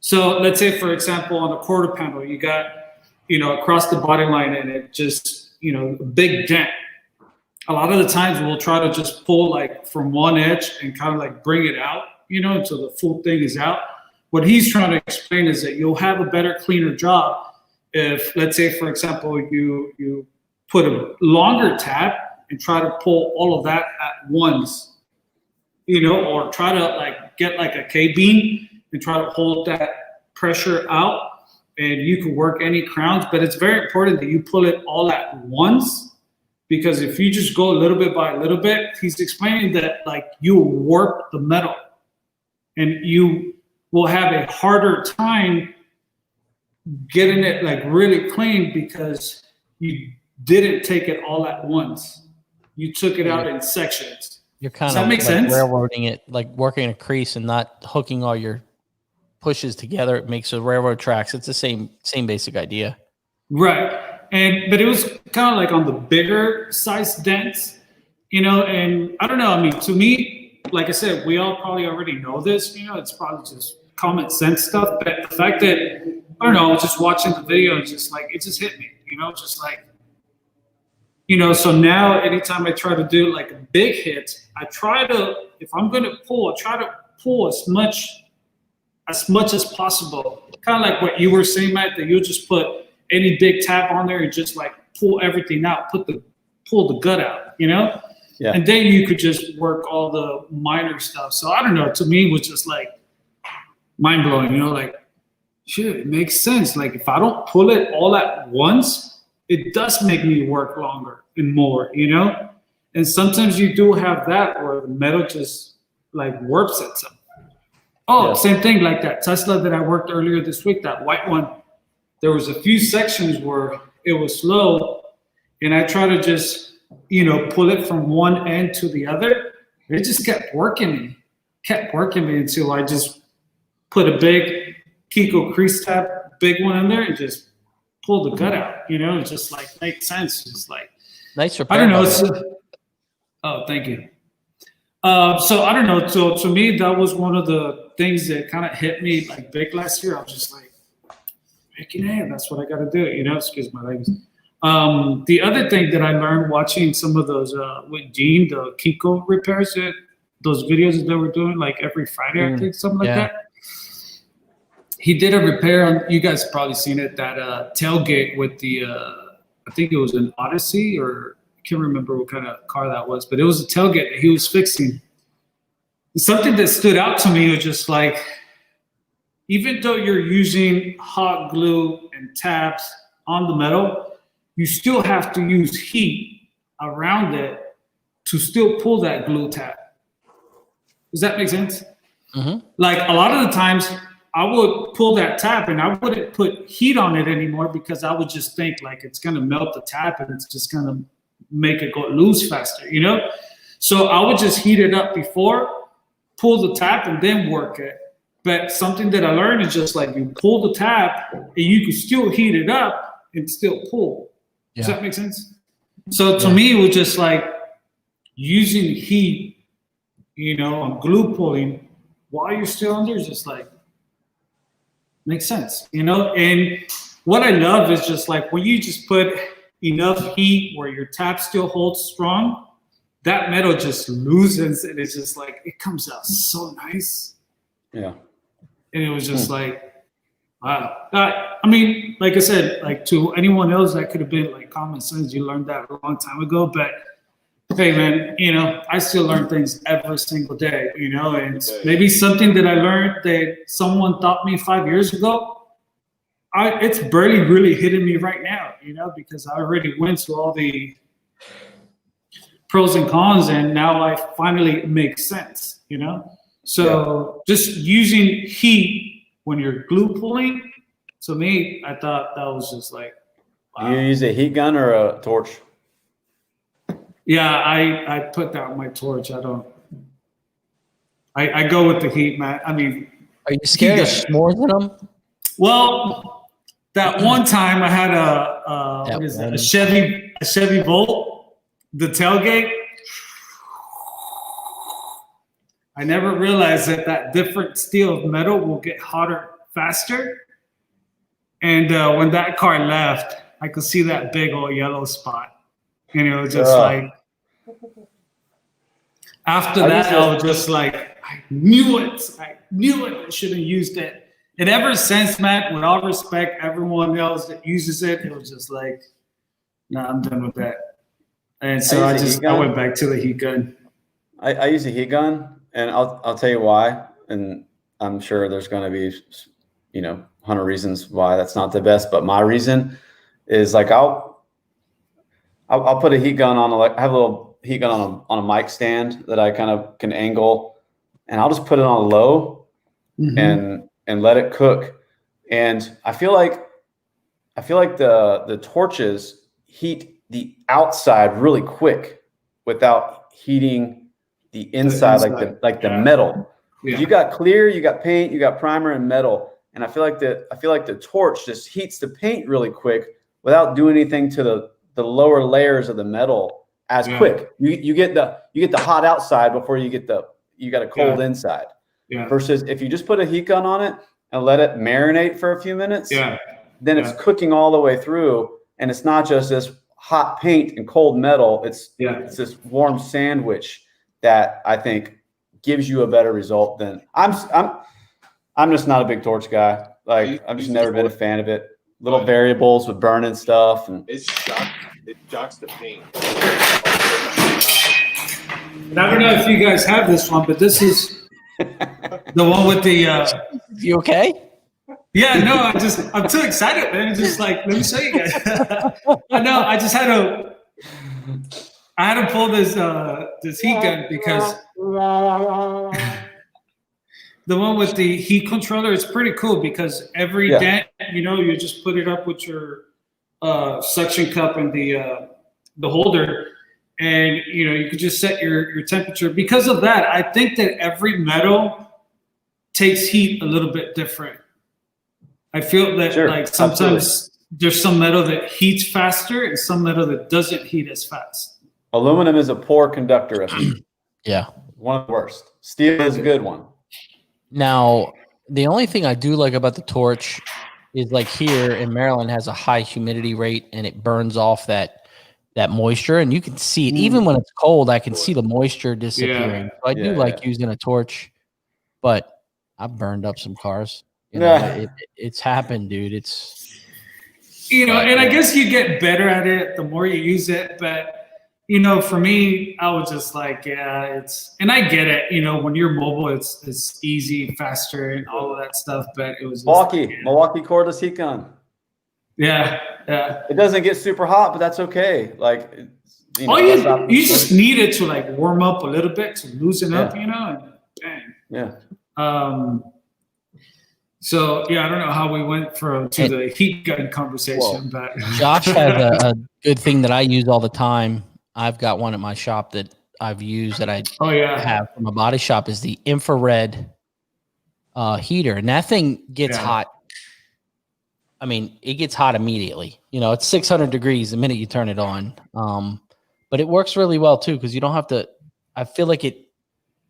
So let's say, for example, on a quarter panel, you got, you know, across the body line and it just, you know, a big dent. A lot of the times we'll try to just pull like from one edge and kind of like bring it out, you know, until the full thing is out. What he's trying to explain is that you'll have a better, cleaner job if, let's say, for example, you put a longer tab and try to pull all of that at once. or try to like get like a K-beam and try to hold that pressure out, and you can work any crowns. But it's very important that you pull it all at once, because if you just go a little bit by a little bit, he's explaining that like you warp the metal and you will have a harder time getting it like really clean because you didn't take it all at once. You took it out in sections. You're kind Does that of make like sense? railroading it, like working a crease and not hooking all your pushes together. It makes the railroad tracks. It's the same basic idea. Right. But it was kind of like on the bigger size dents, and I don't know. I mean, to me, like I said, we all probably already know this, it's probably just common sense stuff. But the fact that, I don't know, I was just watching the video and just like, it just hit me, just like, so now anytime I try to do like a big hit, I try to, if I'm going to pull, I try to pull as much as possible. Kind of like what you were saying, Matt, that you'll just put any big tap on there and just like pull everything out, pull the gut out, Yeah. And then you could just work all the minor stuff. So I don't know, to me it was just like mind blowing, like, shit, it makes sense. Like if I don't pull it all at once, it does make me work longer and more, And sometimes you do have that where the metal just like warps itself. Oh, yeah. Same thing like that Tesla that I worked earlier this week, that white one. There was a few sections where it was slow, and I tried to just, pull it from one end to the other. It just kept working me until I just put a big Kiko crease tab, big one in there, and just pull the gut out. It just like makes sense. It's like nice repair. I don't know. Oh, thank you. So I don't know. So to me, that was one of the things that kind of hit me like big last year. I was just like, that's what I got to do. Excuse my language. The other thing that I learned watching some of those with Gene, the Kiko repairs, those videos that they were doing like every Friday, I think, something like that. He did a repair on, you guys probably seen it, that tailgate with the, I think it was an Odyssey, or I can't remember what kind of car that was, but it was a tailgate that he was fixing. Something that stood out to me was just like, even though you're using hot glue and tabs on the metal, you still have to use heat around it to still pull that glue tab. Does that make sense? Mm-hmm. Like a lot of the times I would pull that tab and I wouldn't put heat on it anymore because I would just think like it's going to melt the tab and it's just going to make it go loose faster, So I would just heat it up before, pull the tab, and then work it. But something that I learned is just like you pull the tab and you can still heat it up and still pull. Yeah. Does that make sense? So to me, it was just like using heat, on glue pulling while you're still under is just like, makes sense, And what I love is just like when you just put enough heat where your tab still holds strong, that metal just loosens and it's just like, it comes out so nice. Yeah. And it was just like, wow. I mean, like I said, like to anyone else, that could have been like common sense. You learned that a long time ago, but hey, man, I still learn things every single day, and maybe something that I learned that someone taught me 5 years ago, it's barely really hitting me right now, because I already went through all the pros and cons, and now I finally make sense, So just using heat when you're glue pulling, to me, I thought that was just like, wow. Do you use a heat gun or a torch? Yeah, I put that on my torch. I go with the heat, man. I mean, are you scared of s'mores in them? Well, that one time I had a Chevy Volt, the tailgate. I never realized that different steel of metal will get hotter faster. And when that car left, I could see that big old yellow spot. And it was just like, after that, I was just like, I knew it. I should have used it. And ever since, Matt, with all respect, everyone else that uses it, it was just like, nah, I'm done with that. And so I went back to the heat gun. I use a heat gun, and I'll tell you why. And I'm sure there's going to be, 100 reasons why that's not the best. But my reason is like I'll put a heat gun on. I have a little heat gun on a mic stand that I kind of can angle, and I'll just put it on low and let it cook. And I feel like the torches heat the outside really quick without heating the inside, like the metal. Yeah. You got clear, you got paint, you got primer and metal, and I feel like the torch just heats the paint really quick without doing anything to the lower layers of the metal as quick. You get the hot outside before you got a cold inside. Yeah. Versus if you just put a heat gun on it and let it marinate for a few minutes, then it's cooking all the way through, and it's not just this hot paint and cold metal. It's this warm sandwich that I think gives you a better result than I'm just not a big torch guy. Like I've just never been a fan of it. Little variables with burning stuff, and it jocks the paint. And I don't know if you guys have this one, but this is the one with the. You okay? Yeah, no, I'm too excited, man. It's just like, let me show you guys. I know, I just had to pull this heat gun because the one with the heat controller is pretty cool because every dent, you just put it up with your suction cup and the holder, and you could just set your temperature. Because of that, I think that every metal takes heat a little bit different. I feel that like sometimes there's some metal that heats faster and some metal that doesn't heat as fast. Aluminum is a poor conductor of heat. Yeah. One of the worst. Steel is a good one. Now, the only thing I do like about the torch is like here in Maryland has a high humidity rate and it burns off that moisture, and you can see it even when it's cold. I can see the moisture disappearing. So I do like using a torch, but I've burned up some cars. It's happened, dude. It's and I guess you get better at it the more you use it. But for me, I was just like, and I get it. When you're mobile, it's easy, faster, and all of that stuff. But it was Milwaukee cordless heat gun. Yeah. It doesn't get super hot, but that's okay. Like, you just need it to like warm up a little bit to loosen up, and bang. Yeah. So I don't know how we went to the heat gun conversation, but Josh has a good thing that I use all the time. I've got one at my shop that I've used that I have from a body shop is the infrared heater, and that thing gets hot. I mean, it gets hot immediately. It's 600 degrees the minute you turn it on. But it works really well too because you don't have to. I feel like it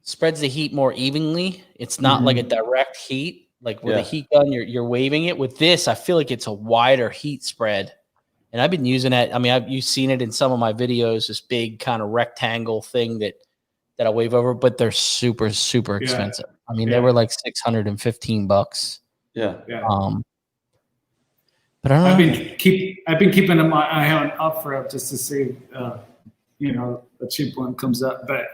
spreads the heat more evenly. It's not like a direct heat. Like with a heat gun, you're waving it. With this, I feel like it's a wider heat spread. And I've been using it. I mean, you've seen it in some of my videos, this big kind of rectangle thing that I wave over, but they're super, super expensive. I mean, they were like $615. Yeah. But I don't know. I've been keeping my eye on UpFront just to see, a cheap one comes up. But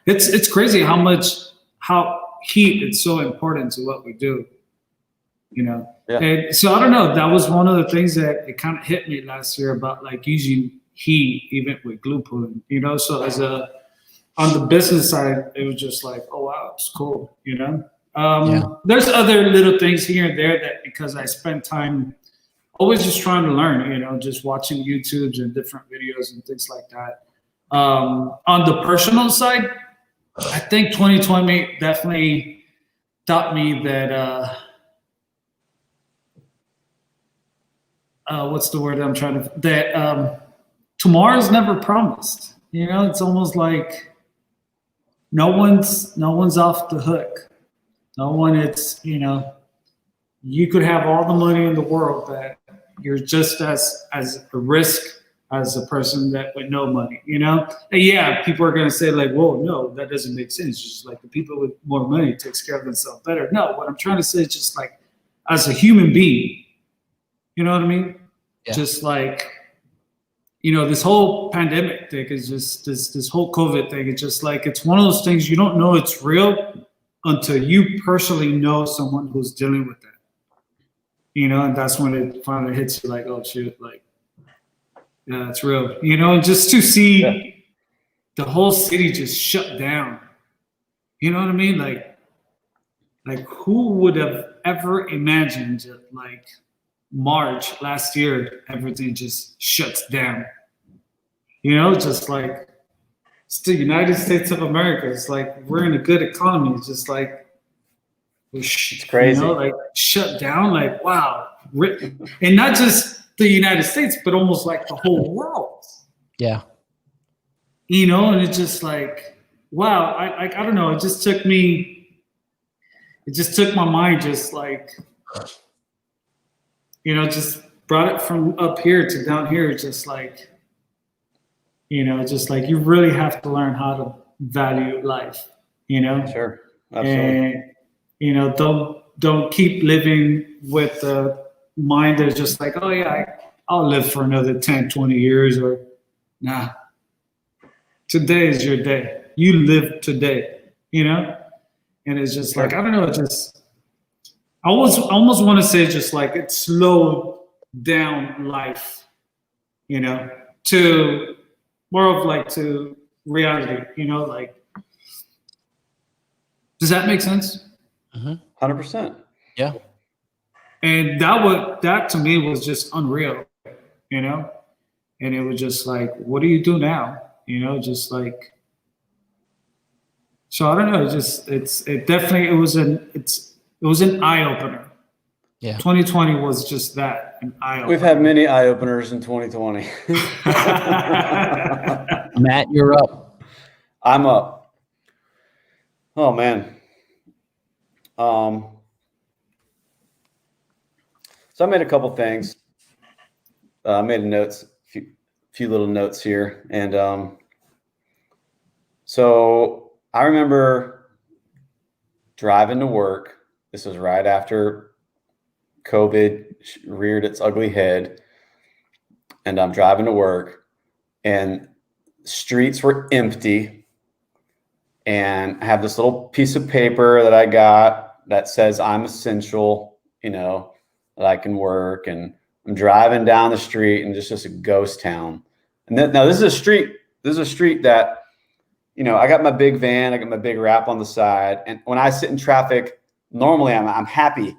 it's crazy how heat is so important to what we do. And so I don't know. That was one of the things that it kind of hit me last year about like using heat even with glue pulling. So on the business side, it was just like, oh wow, it's cool. There's other little things here and there that because I spend time always just trying to learn, just watching YouTubes and different videos and things like that. On the personal side, I think 2020 definitely taught me that what's the word I'm trying to that tomorrow's never promised. It's almost like no one's off the hook. No one. It's you could have all the money in the world, but you're just as a risk as a person that with no money, And people are going to say like, whoa, no, that doesn't make sense. Just like the people with more money takes care of themselves better. No, what I'm trying to say is just like as a human being, you know what I mean? Yeah. Just like you know, this whole pandemic thing is just this whole COVID thing. It's just like, it's one of those things you don't know it's real until you personally know someone who's dealing with that. You know, and that's when it finally hits you like, oh shit, like, yeah, it's real. You know, and just to see the whole city just shut down. You know what I mean? Like who would have ever imagined that, like, March last year, everything just shuts down. You know, just like, it's the United States of America. It's like, we're in a good economy. It's just like, it's crazy. You know, like, shut down, like, wow. And not just the United States, but almost like the whole world. Yeah. You know, and it's just like, wow, I don't know. It just took my mind just like, you know, just brought it from up here to down here. Just like, you know, just like, you really have to learn how to value life, you know? Sure. Absolutely. And, you know, don't keep living with the mind that's just like, oh yeah, I'll live for another 10, 20 years, or nah. Today is your day. You live today, you know? And it's just like, I don't know, it just, I almost want to say just like, it slowed down life, you know, to more of like to reality, you know, like, does that make sense? 100%. Yeah. And that to me was just unreal, you know? And it was just like, what do you do now? You know, just like, so I don't know, it was an eye opener. Yeah. 2020 was just that, an eye opener. We've had many eye openers in 2020. Matt, you're up. I'm up. Oh man. So I made a couple things. I made few little notes here, and so I remember driving to work. This was right after COVID reared its ugly head, and I'm driving to work, and streets were empty. And I have this little piece of paper that I got that says I'm essential, you know, that I can work. And I'm driving down the street, and just a ghost town. And then, now this is a street that, you know, I got my big van, I got my big wrap on the side. And when I sit in traffic, normally I'm happy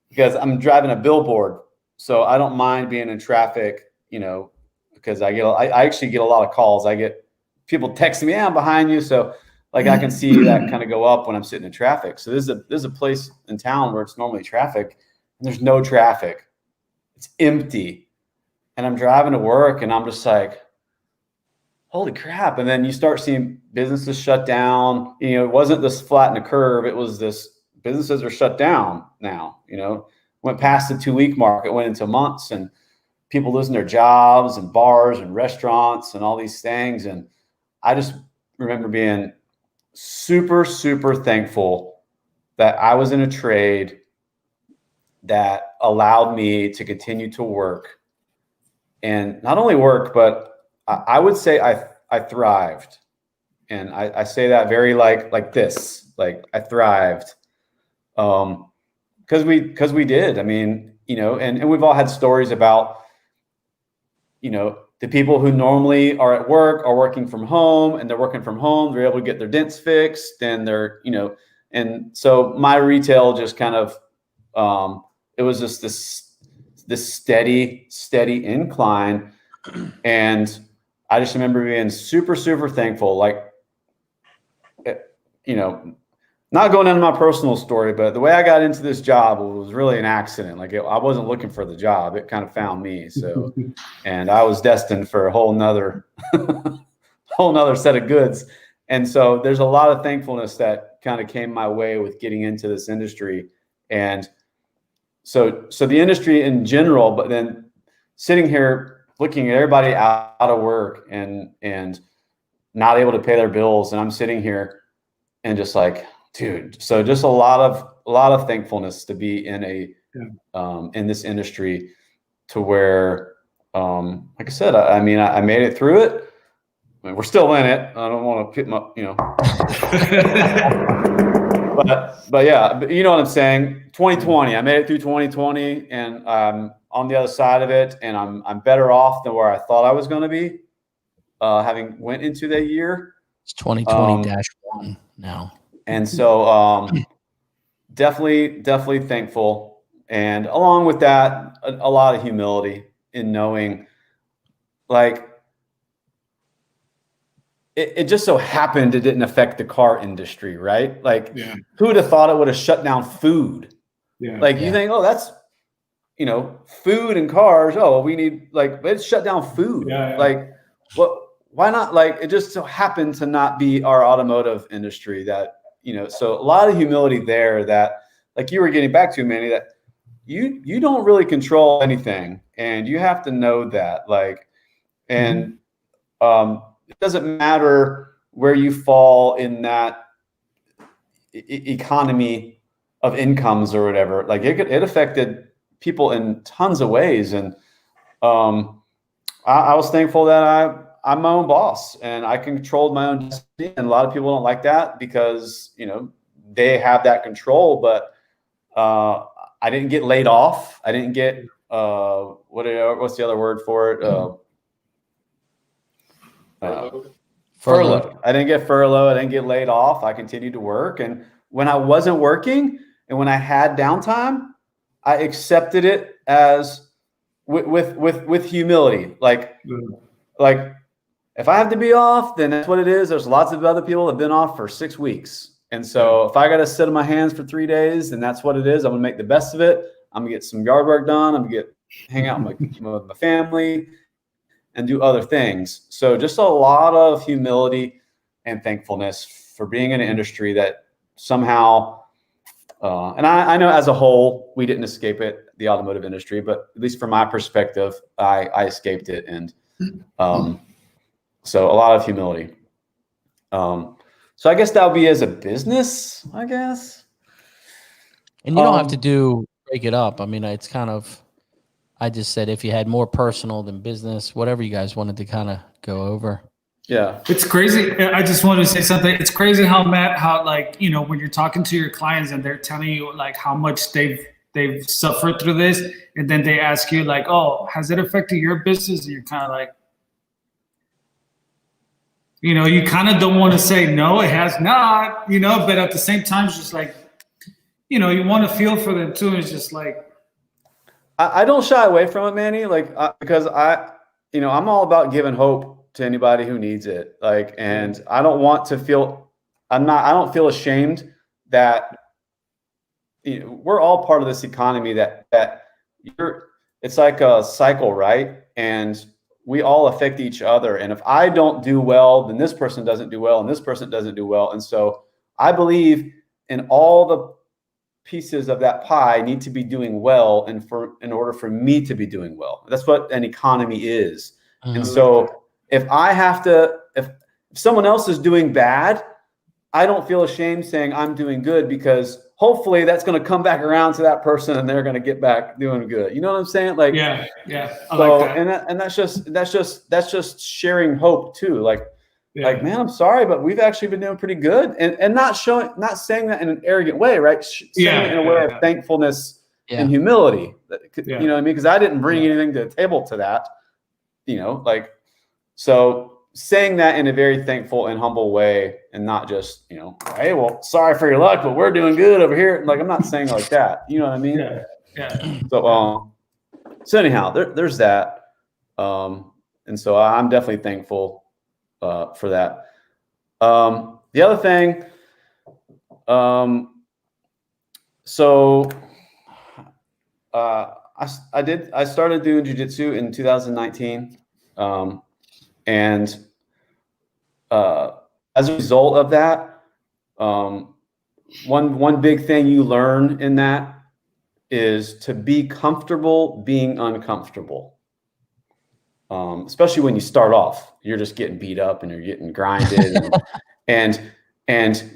because I'm driving a billboard. So I don't mind being in traffic, you know, because I actually get a lot of calls. I get people texting me, I'm behind you. So like, I can see that kind of go up when I'm sitting in traffic. So there's a place in town where it's normally traffic, and there's no traffic. It's empty. And I'm driving to work, and I'm just like, holy crap. And then you start seeing businesses shut down. You know, it wasn't this flatten the curve. It was this, businesses are shut down now, you know, went past the 2-week mark. It went into months, and people losing their jobs, and bars and restaurants and all these things. And I just remember being super, super thankful that I was in a trade that allowed me to continue to work, and not only work, but I would say I thrived. And I say that very like this, like I thrived. Because we did. I mean, you know, and we've all had stories about, you know, the people who normally are at work are working from home, and they're working from home. They're able to get their dents fixed, and they're, you know, and so my retail just kind of, it was just this steady incline. And I just remember being super, super thankful. Like, you know, not going into my personal story, but the way I got into this job was really an accident. Like, I wasn't looking for the job. It kind of found me. So, and I was destined for a whole nother set of goods. And so there's a lot of thankfulness that kind of came my way with getting into this industry. And so the industry in general, but then sitting here looking at everybody out of work and not able to pay their bills. And I'm sitting here and just like, dude, so just a lot of thankfulness to be in in this industry, to where like I said, I mean, I made it through it. I mean, we're still in it. I don't want to put my, but yeah, but you know what I'm saying? 2020, I made it through 2020 and I'm on the other side of it, and I'm better off than where I thought I was going to be, having went into that year. It's 2020-1 now. And so, definitely thankful. And along with that, a lot of humility in knowing, like, it just so happened it didn't affect the car industry, right? Like, who would have thought it would have shut down food? You think, oh, that's, food and cars. Oh, we need, like, let's shut down food. Like, what? Why not? Like, it just so happened to not be our automotive industry that, so a lot of humility there that, like you were getting back to, Manny, that you don't really control anything, and you have to know that, like, and it doesn't matter where you fall in that economy of incomes or whatever. Like, it affected people in tons of ways, and I was thankful that I'm my own boss and I controlled my own destiny. And a lot of people don't like that because, they have that control, but I didn't get laid off. I didn't get, what's the other word for it? Furloughed. I didn't get furloughed. I didn't get laid off. I continued to work. And when I wasn't working and when I had downtime, I accepted it as with humility. Like if I have to be off, then that's what it is. There's lots of other people that have been off for 6 weeks. And so if I got to sit on my hands for 3 days, then that's what it is. I'm going to make the best of it. I'm going to get some yard work done. I'm going to hang out with my family and do other things. So just a lot of humility and thankfulness for being in an industry that somehow, and I know as a whole, we didn't escape it, the automotive industry, but at least from my perspective, I escaped it. And so a lot of humility. So I guess that would be as a business, I guess. And you don't have to break it up. I mean, it's kind of, I just said if you had more personal than business, whatever you guys wanted to kind of go over. Yeah. It's crazy. I just wanted to say something. It's crazy how like, when you're talking to your clients and they're telling you like how much they've suffered through this, and then they ask you like, oh, has it affected your business? And you're kind of like, you kind of don't want to say, no, it has not, but at the same time, it's just like, you want to feel for them too. It's just like, I don't shy away from it, Manny, like, because I'm all about giving hope to anybody who needs it. Like, and I don't want to feel, I don't feel ashamed that we're all part of this economy that it's like a cycle, right? And we all affect each other. And if I don't do well, then this person doesn't do well, and this person doesn't do well. And so I believe in all the pieces of that pie need to be doing well in order for me to be doing well. That's what an economy is. And so if someone else is doing bad, I don't feel ashamed saying I'm doing good, because hopefully that's going to come back around to that person and they're going to get back doing good. You know what I'm saying? Like, yeah. I like that. And that's just sharing hope too. Like, like, man, I'm sorry, but we've actually been doing pretty good, and not saying that in an arrogant way, right? Saying it in a way of thankfulness and humility. You know what I mean? Because I didn't bring anything to the table to that. Like, so saying that in a very thankful and humble way, and not just, hey, well, sorry for your luck, but we're doing good over here. Like, I'm not saying it like that. You know what I mean? Yeah. So anyhow, there's that. And so I'm definitely thankful for that. The other thing, I started doing jiu-jitsu in 2019. And as a result of that, one big thing you learn in that is to be comfortable being uncomfortable. Especially when you start off, you're just getting beat up and you're getting grinded, and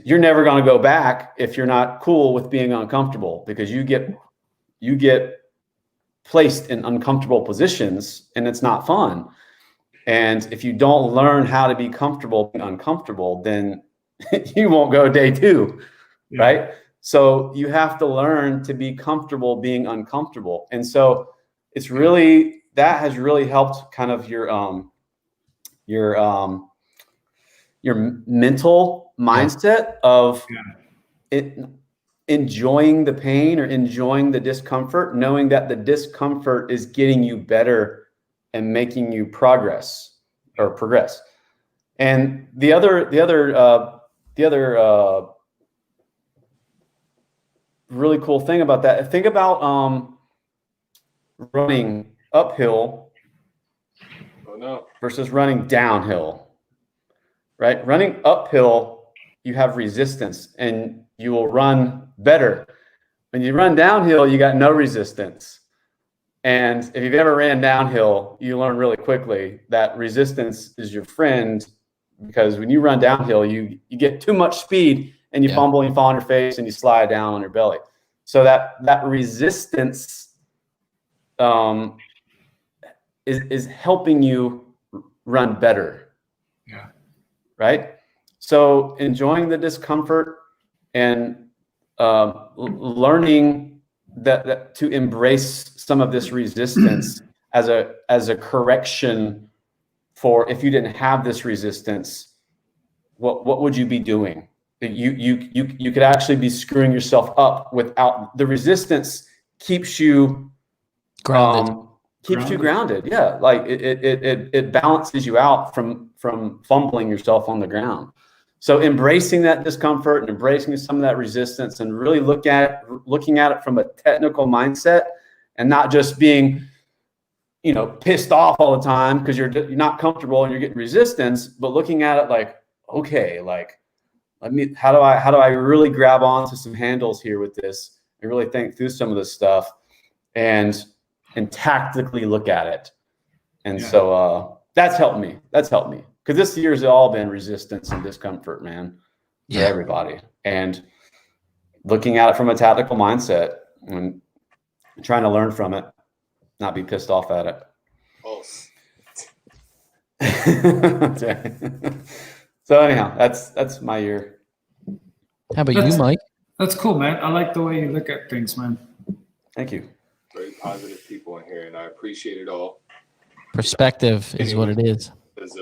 you're never going to go back if you're not cool with being uncomfortable, because you get placed in uncomfortable positions, and it's not fun. And if you don't learn how to be comfortable being uncomfortable, then you won't go day 2, right? So you have to learn to be comfortable being uncomfortable. And so it's really, that has really helped kind of your mental mindset of it, enjoying the pain or enjoying the discomfort, knowing that the discomfort is getting you better and making you progress. And the other really cool thing about that, think about running uphill versus running downhill, right? Running uphill, you have resistance and you will run better. When you run downhill, you got no resistance. And if you've ever ran downhill, you learn really quickly that resistance is your friend, because when you run downhill, you get too much speed and you fumble and you fall on your face and you slide down on your belly. So that resistance is helping you run better. Yeah. Right. So enjoying the discomfort and learning that to embrace some of this resistance as a correction for, if you didn't have this resistance, what would you be doing? You could actually be screwing yourself up without the resistance. Keeps you grounded. You grounded. Yeah, like it balances you out from fumbling yourself on the ground. So embracing that discomfort and embracing some of that resistance, and really looking at it from a technical mindset, and not just being, pissed off all the time because you're not comfortable and you're getting resistance, but looking at it like, okay, like, how do I really grab onto some handles here with this and really think through some of this stuff and tactically look at it. And so that's helped me. Because this year's all been resistance and discomfort, man, for everybody. And looking at it from a tactical mindset and trying to learn from it, not be pissed off at it. So anyhow, that's my year. How about you, Mike? That's cool, man. I like the way you look at things, man. Thank you. Very positive people in here, and I appreciate it all. Perspective is what it is. Because,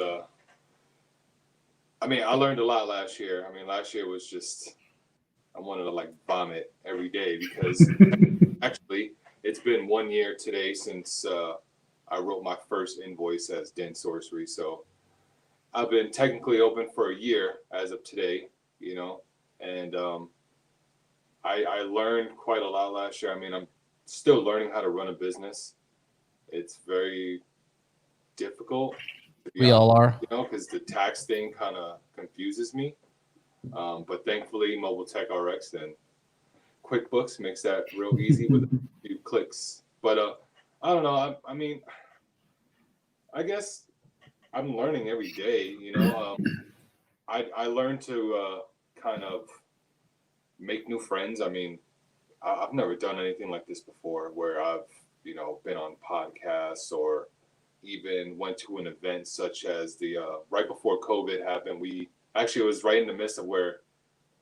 I learned a lot last year. Last year was just, I wanted to vomit every day, because actually it's been 1 year today since I wrote my first invoice as Dent Sorcery. So I've been technically open for a year as of today, and I learned quite a lot last year. I'm still learning how to run a business. It's very difficult. We all are. Because the tax thing kind of confuses me. But thankfully, Mobile Tech RX and QuickBooks makes that real easy with a few clicks. But I don't know. I guess I'm learning every day. I learned to kind of make new friends. I've never done anything like this before, where I've been on podcasts or even went to an event such as the right before COVID happened. We actually, it was right in the midst of where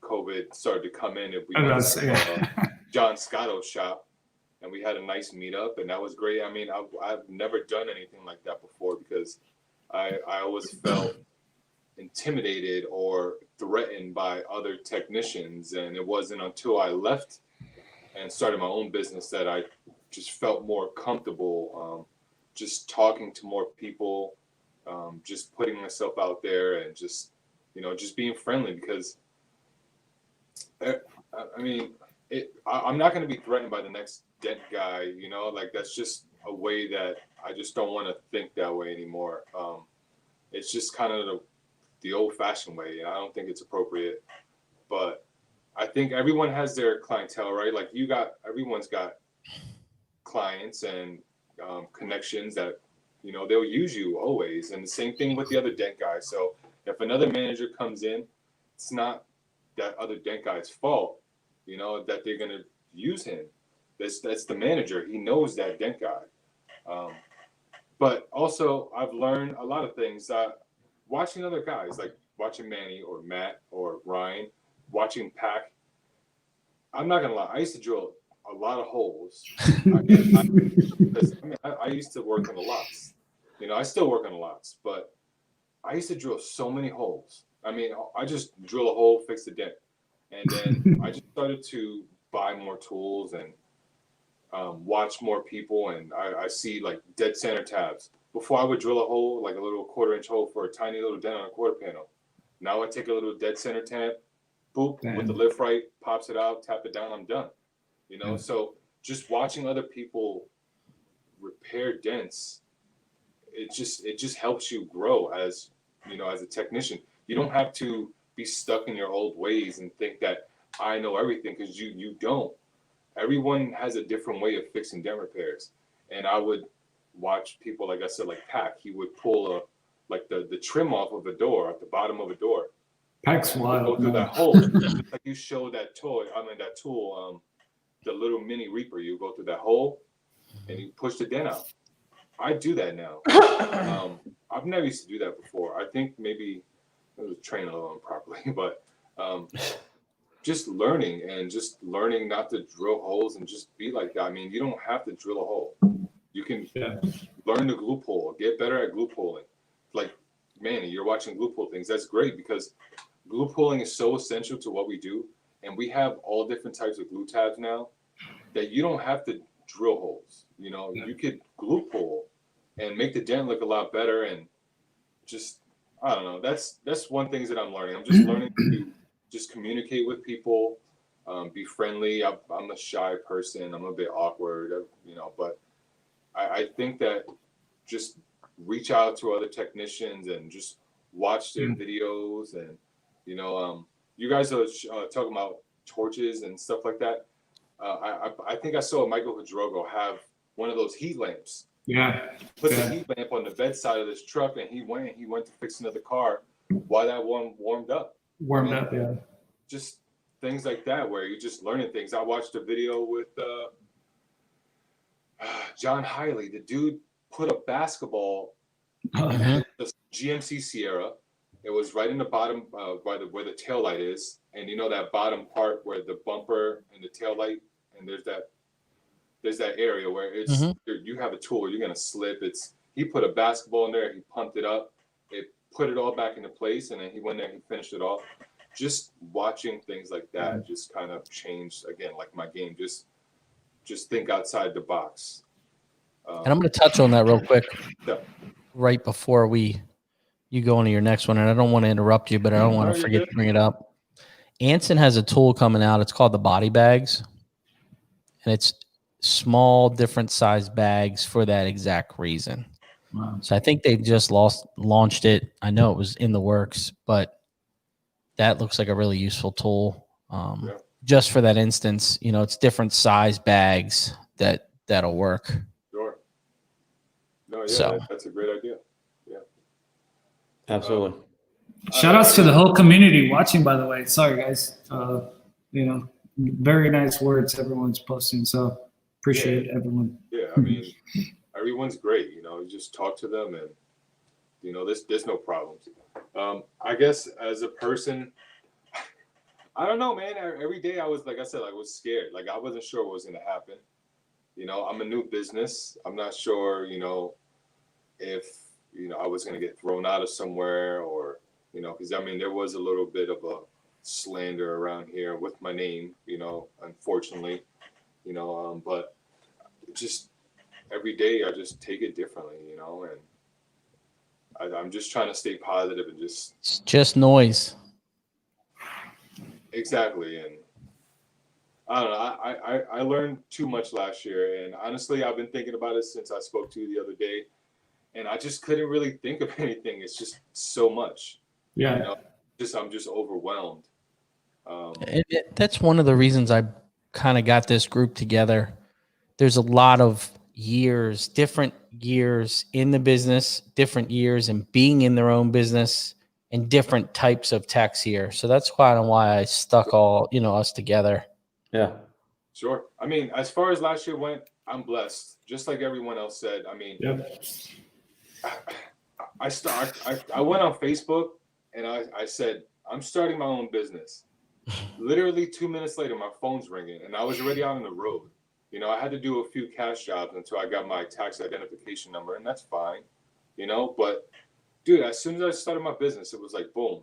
COVID started to come in. We went to John Scotto's shop, and we had a nice meetup, and that was great. I've never done anything like that before, because I always felt intimidated or threatened by other technicians, and it wasn't until I left and started my own business that I just felt more comfortable just talking to more people, just putting myself out there, and just being friendly, because I'm not going to be threatened by the next dent guy, that's just a way that I just don't want to think that way anymore. It's just kind of the old-fashioned way, and I don't think it's appropriate. But I think everyone has their clientele, right? Everyone's got clients and connections that they'll use you always. And the same thing with the other dent guys. So if another manager comes in, it's not that other dent guy's fault, that they're going to use him. That's the manager. He knows that dent guy. But also, I've learned a lot of things. Watching other guys, like watching Manny or Matt or Ryan, watching Pac. I'm not gonna lie. I used to drill a lot of holes. I used to work on the lots. You know, I still work on the lots, but I used to drill so many holes. I mean, I just drill a hole, fix the dent, and then I just started to buy more tools and watch more people, and I see like dead center tabs. Before I would drill a hole, like a little 1/4-inch hole for a tiny little dent on a quarter panel. Now I take a little dead center tab, boop, with the lift right, pops it out, tap it down, I'm done. You know, so just watching other people repair dents, it just helps you grow as, you know, as a technician. You don't have to be stuck in your old ways and think that I know everything, because you don't. Everyone has a different way of fixing dent repairs. And I would watch people, like I said, like Pac, he would pull the trim off of a door at the bottom of a door. Pac's wild. Go through that hole. Just like you showed that tool, the little mini Reaper, you go through that hole and you push the dent out. I do that now. I've never used to do that before. I think maybe I was trained a little improperly, but just learning not to drill holes and just be like that. I mean, you don't have to drill a hole. You can learn to glue pull, get better at glue pulling. Like, Manny, you're watching glue pull things. That's great, because glue pulling is so essential to what we do. And we have all different types of glue tabs now that you don't have to drill holes. You know, you could glue pull and make the dent look a lot better. And just, I don't know. That's one thing that I'm learning. I'm just learning to just communicate with people, be friendly. I'm a shy person. I'm a bit awkward, you know, but I think that just reach out to other technicians and just watch their videos. And, you know, you guys are talking about torches and stuff like that. I think I saw Michael Hidrogo have one of those heat lamps. Yeah. Put the heat lamp on the bedside of this truck, and he went to fix another car while that one warmed up. Yeah. Just things like that where you're just learning things. I watched a video with John Hiley. The dude put a basketball in the GMC Sierra. It was right in the bottom where the tail light is, and you know that bottom part where the bumper and the tail light, and there's that area where it's you have a tool, you're gonna slip. He put a basketball in there, he pumped it up, it put it all back into place, and then he went there and he finished it off. Just watching things like that just kind of changed, again, like my game. Just think outside the box. And I'm going to touch on that real quick, right before you go into your next one. And I don't want to interrupt you, but I don't want to forget to bring it up. Anson has a tool coming out. It's called the body bags, and it's small, different size bags for that exact reason. Wow. So I think they just launched it. I know it was in the works, but that looks like a really useful tool. Just for that instance, you know, it's different size bags that'll work. Sure. No, yeah, that's a great idea. Yeah. Absolutely. Shout outs to the whole community watching, by the way. Sorry, guys. You know, very nice words everyone's posting. So appreciate everyone. Yeah, I mean, everyone's great. You know, you just talk to them, and you know, there's no problems. I guess as a person, I don't know, man. Every day I was, like I said, I was scared. Like I wasn't sure what was going to happen. You know, I'm a new business. I'm not sure, you know, if, you know, I was going to get thrown out of somewhere, or, you know, because I mean, there was a little bit of a slander around here with my name, you know, unfortunately, you know, but just every day I just take it differently, you know, and I'm just trying to stay positive and it's just noise. Exactly. And I don't know. I learned too much last year, and honestly, I've been thinking about it since I spoke to you the other day, and I just couldn't really think of anything. It's just so much. Yeah. You know, I'm just overwhelmed. That's one of the reasons I kind of got this group together. There's a lot of different years in the business, different years in being in their own business, and different types of techs here. So that's why I stuck all, you know, us together. Yeah. Sure. I mean, as far as last year went, I'm blessed. Just like everyone else said. I mean, I went on Facebook and I said, I'm starting my own business. Literally 2 minutes later, my phone's ringing and I was already out on the road. You know, I had to do a few cash jobs until I got my tax identification number, and that's fine, you know. But, dude, as soon as I started my business, it was like, boom,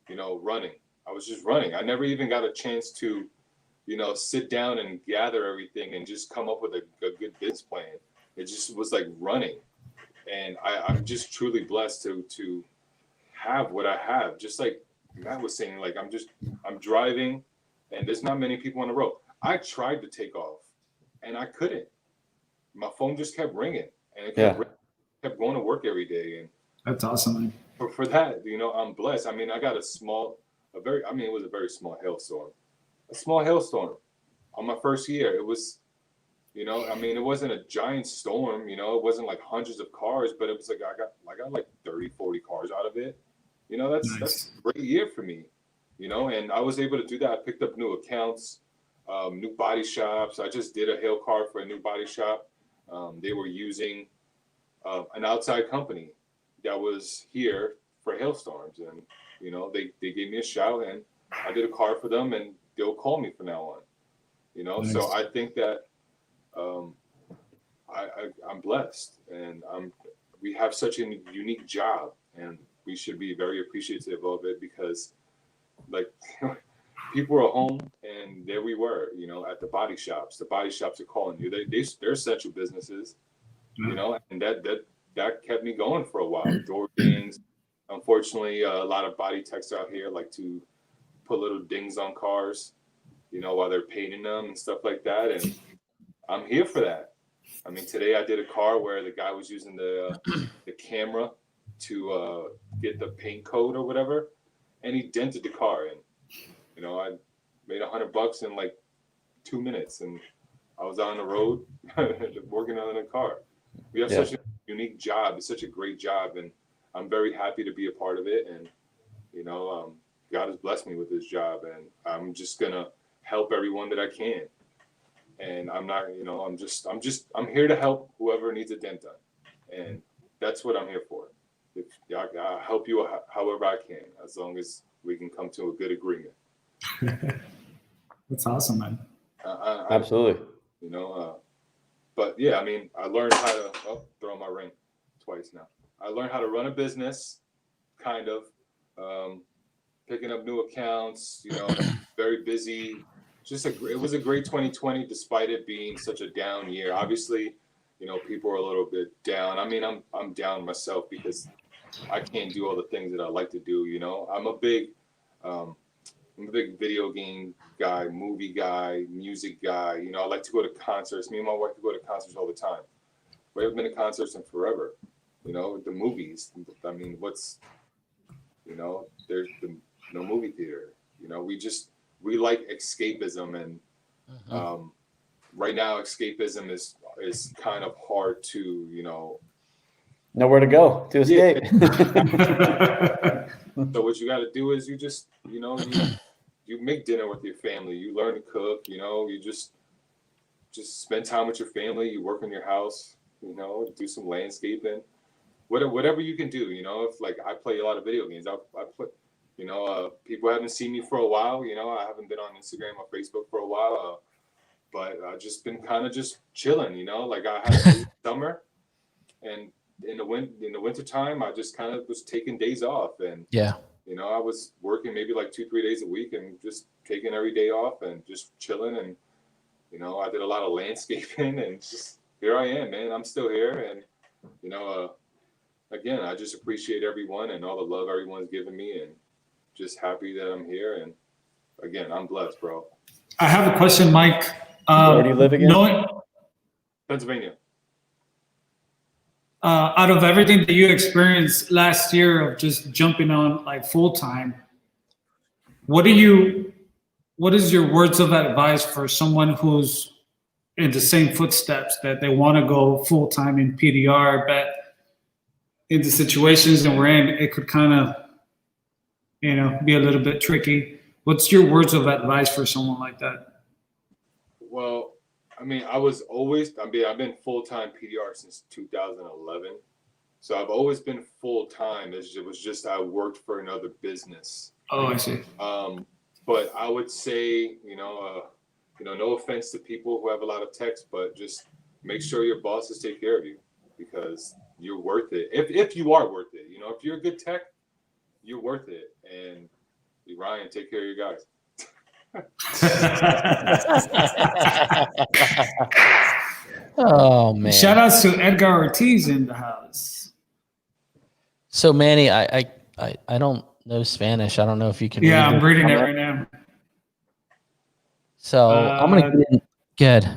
you know, running. I was just running. I never even got a chance to, you know, sit down and gather everything and just come up with a good business plan. It just was like running. And I'm just truly blessed to have what I have. Just like Matt was saying, like, I'm driving and there's not many people on the road. I tried to take off and I couldn't. My phone just kept ringing and it kept going to work every day. And that's awesome, man. For that, you know, I'm blessed. I mean, I got it was a very small hailstorm. A small hailstorm on my first year. It was, you know, I mean, it wasn't a giant storm, you know, it wasn't like hundreds of cars, but it was like, I got like 30, 40 cars out of it. You know, that's a great year for me, you know, and I was able to do that. I picked up new accounts, new body shops. I just did a hail card for a new body shop. They were using an outside company that was here for hailstorms. And, you know, they gave me a shout and I did a card for them and they'll call me from now on, you know? Nice. So I think that I'm blessed and we have such a unique job and we should be very appreciative of it because like people are home and there we were, you know, at the body shops. The body shops are calling you. They're essential businesses, you know, and that kept me going for a while. Door dings. Unfortunately, a lot of body techs out here like to put little dings on cars, you know, while they're painting them and stuff like that. And I'm here for that. I mean, today I did a car where the guy was using the camera to get the paint code or whatever, and he dented the car. And, you know, I made $100 in like 2 minutes and I was on the road working on the car. We have such a unique job. It's such a great job. And I'm very happy to be a part of it. And, you know, God has blessed me with this job and I'm just going to help everyone that I can. And I'm not, you know, I'm here to help whoever needs a dent done. And that's what I'm here for. I'll help you however I can, as long as we can come to a good agreement. That's awesome, man. Absolutely. You know, but yeah, I mean, I learned how to, throw my ring twice now. I learned how to run a business, kind of, picking up new accounts, you know, very busy. It was a great 2020, despite it being such a down year. Obviously, you know, people are a little bit down. I mean, I'm down myself because I can't do all the things that I like to do. You know, I'm a big video game guy, movie guy, music guy. You know, I like to go to concerts. Me and my wife go to concerts all the time. We haven't been to concerts in forever. You know, the movies. I mean, you know, there's no movie theater. You know, we like escapism, and right now escapism is kind of hard to, you know, nowhere to go to escape. So what you got to do is you just, you know, you make dinner with your family. You learn to cook. You know, you just spend time with your family. You work in your house. You know, do some landscaping, whatever you can do. You know, if like I play a lot of video games, I play. You know, people haven't seen me for a while. You know, I haven't been on Instagram or Facebook for a while, but I've just been kind of just chilling. You know, like I had a summer, and in the winter time, I just kind of was taking days off, and you know, I was working maybe like 2-3 days a week, and just taking every day off and just chilling. And you know, I did a lot of landscaping, and just here I am, man. I'm still here, and you know, again, I just appreciate everyone and all the love everyone's given me, and just happy that I'm here. And again, I'm blessed, bro. I have a question, Mike. Where do you live again? Pennsylvania. Out of everything that you experienced last year of just jumping on like full time, what is your words of advice for someone who's in the same footsteps, that they want to go full time in PDR, but in the situations that we're in, it could kind of, be a little bit tricky. What's your words of advice for someone like that? Well, I mean, I've been full-time PDR since 2011. So I've always been full-time. It was just I worked for another business. Oh, I see. But I would say, no offense to people who have a lot of techs, but just make sure your bosses take care of you because you're worth it. If you are worth it, if you're a good tech, you're worth it. And Ryan, take care of your guys. Oh man! Shout outs to Edgar Ortiz in the house. So Manny, I don't know Spanish. I don't know if you can. Yeah, I'm reading it right now. So I'm gonna get good.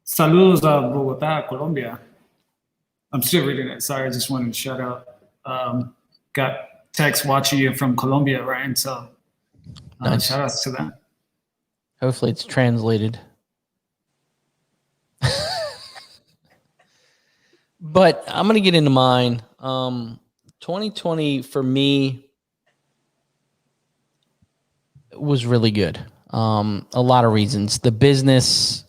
Saludos a Bogotá, Colombia. I'm still reading it. Sorry, I just wanted to shout out. Got text watching you from Colombia, Ryan. So nice. Shout outs to them. Hopefully it's translated. But I'm going to get into mine. 2020 for me was really good. A lot of reasons. The business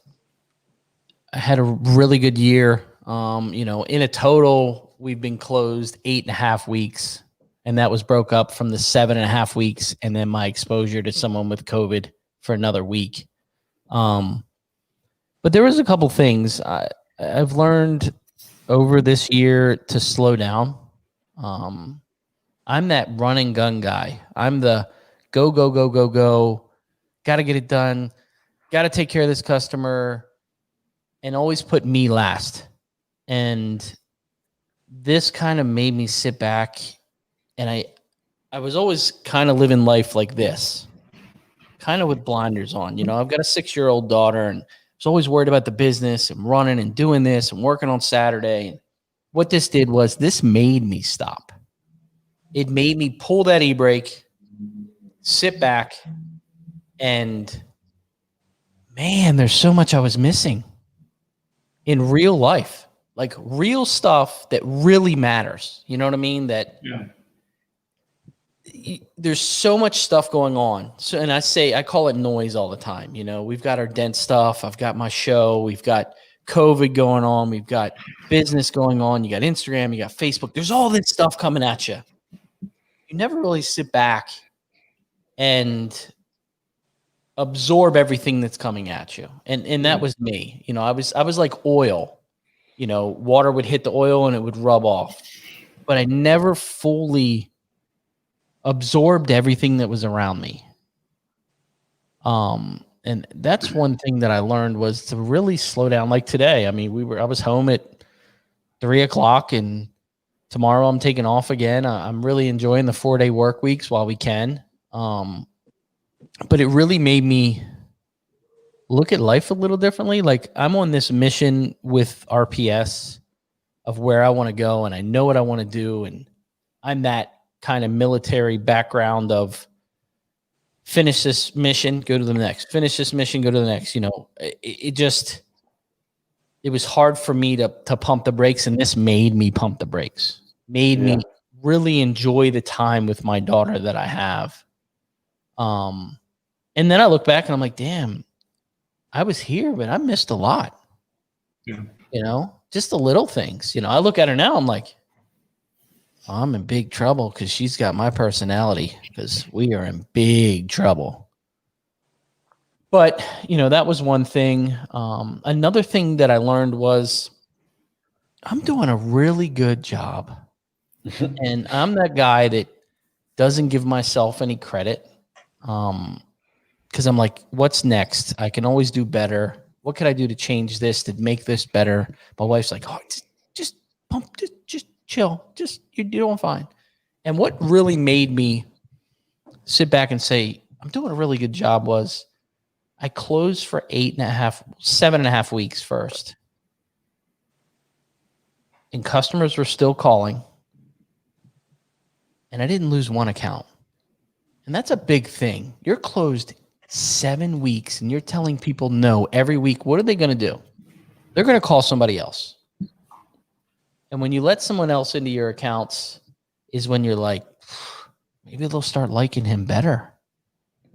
had a really good year. In a total, we've been closed 8.5 weeks, and that was broke up from the 7.5 weeks, and then my exposure to someone with COVID for another week. But there was a couple things I've learned over this year to slow down. I'm that run and gun guy. I'm the go, go, go, go, go. Got to get it done. Got to take care of this customer and always put me last. And this kind of made me sit back, and I was always kind of living life like this, kind of with blinders on. I've got a 6-year-old daughter, and I was always worried about the business and running and doing this and working on Saturday. And what this did was this made me stop. It made me pull that e-brake, sit back, and man, there's so much I was missing in real life, like real stuff that really matters. You know what I mean? There's so much stuff going on. So, and I call it noise all the time. We've got our dent stuff. I've got my show. We've got COVID going on. We've got business going on. You got Instagram, you got Facebook. There's all this stuff coming at you. You never really sit back and absorb everything that's coming at you. And that was me. I was like oil. Water would hit the oil and it would rub off. But I never fully absorbed everything that was around me. And that's one thing that I learned was to really slow down. Like today, I was home at 3:00, and tomorrow I'm taking off again. I'm really enjoying the 4-day work weeks while we can. But it really made me look at life a little differently. Like I'm on this mission with RPS of where I want to go, and I know what I want to do. And I'm that kind of military background of finish this mission, go to the next, finish this mission, go to the next. It was hard for me to pump the brakes, and this made me pump the brakes, made me really enjoy the time with my daughter that I have. And then I look back and I'm like, damn, I was here, but I missed a lot. Just the little things. I look at her now, I'm like, I'm in big trouble because she's got my personality, because we are in big trouble. But, that was one thing. Another thing that I learned was I'm doing a really good job. And I'm that guy that doesn't give myself any credit. Because I'm like, what's next? I can always do better. What can I do to change this, to make this better? My wife's like, oh, just pump, just chill. You're doing fine. And what really made me sit back and say, I'm doing a really good job was I closed for 7.5 weeks first. And customers were still calling. And I didn't lose one account. And that's a big thing. You're closed 7 weeks and you're telling people no every week. What are they going to do? They're going to call somebody else. And when you let someone else into your accounts is when you're like, maybe they'll start liking him better.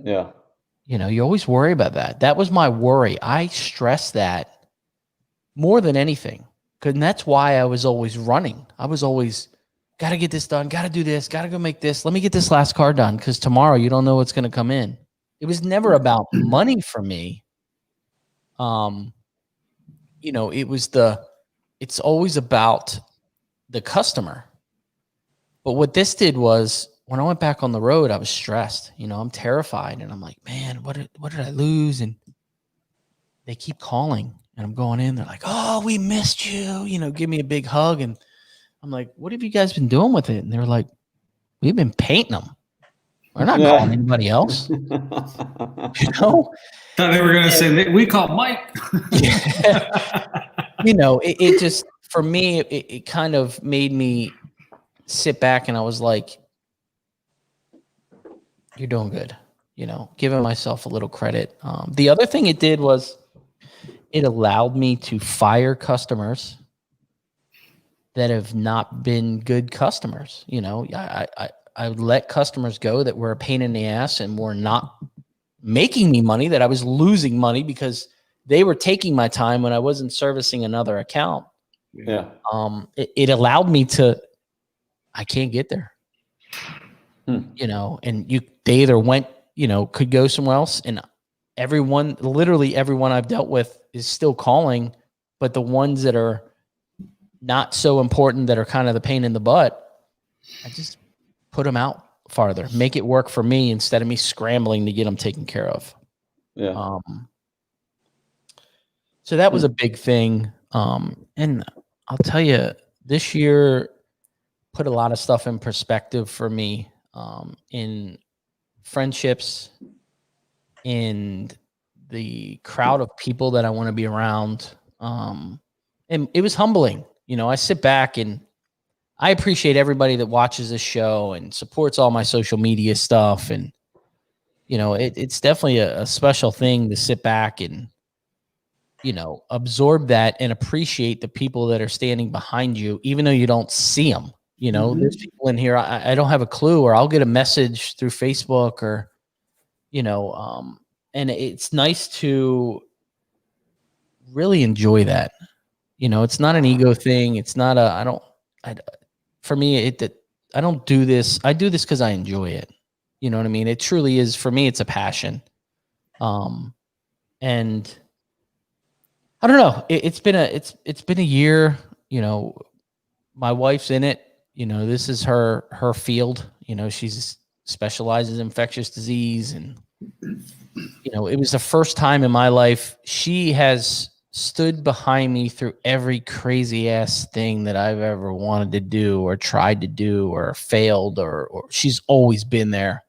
Yeah. You know, you always worry about that. That was my worry. I stressed that more than anything. And that's why I was always running. I was always, got to get this done, got to do this, got to go make this. Let me get this last car done because tomorrow you don't know what's going to come in. It was never about money for me. You know, it's always about the customer. But what this did was, when I went back on the road, I was stressed. You know, I'm terrified, and I'm like, man, what did I lose? And they keep calling, and I'm going in. They're like, oh, we missed you. You know, give me a big hug. And I'm like, what have you guys been doing with it? And they're like, we've been painting them. We're not calling anybody else. You know? Thought they were going to say, we call Mike. You know, it just, for me, it kind of made me sit back, and I was like, you're doing good, you know, giving myself a little credit. The other thing it did was it allowed me to fire customers that have not been good customers. You know, I would let customers go that were a pain in the ass and were not making me money, that I was losing money because they were taking my time when I wasn't servicing another account. Yeah. It allowed me to, I can't get there. You know, and they either went, you know, could go somewhere else, and literally everyone I've dealt with is still calling, but the ones that are not so important, that are kind of the pain in the butt, I just put them out farther, make it work for me instead of me scrambling to get them taken care of. Yeah. So that was a big thing. And I'll tell you, this year put a lot of stuff in perspective for me. In friendships, in the crowd of people that I want to be around. And it was humbling. You know, I sit back and I appreciate everybody that watches this show and supports all my social media stuff. And, you know, it's definitely a special thing to sit back and, you know, absorb that and appreciate the people that are standing behind you, even though you don't see them. You know, there's people in here, I don't have a clue, or I'll get a message through Facebook, or, you know, and it's nice to really enjoy that. You know, it's not an ego thing. It's not for me, I don't do this. I do this because I enjoy it. You know what I mean? It truly is, for me, it's a passion. And I don't know, it's been a year, you know, my wife's in it. You know, this is her field. You know, she's specializes in infectious disease. And, you know, it was the first time in my life she has stood behind me through every crazy ass thing that I've ever wanted to do or tried to do or failed, or she's always been there.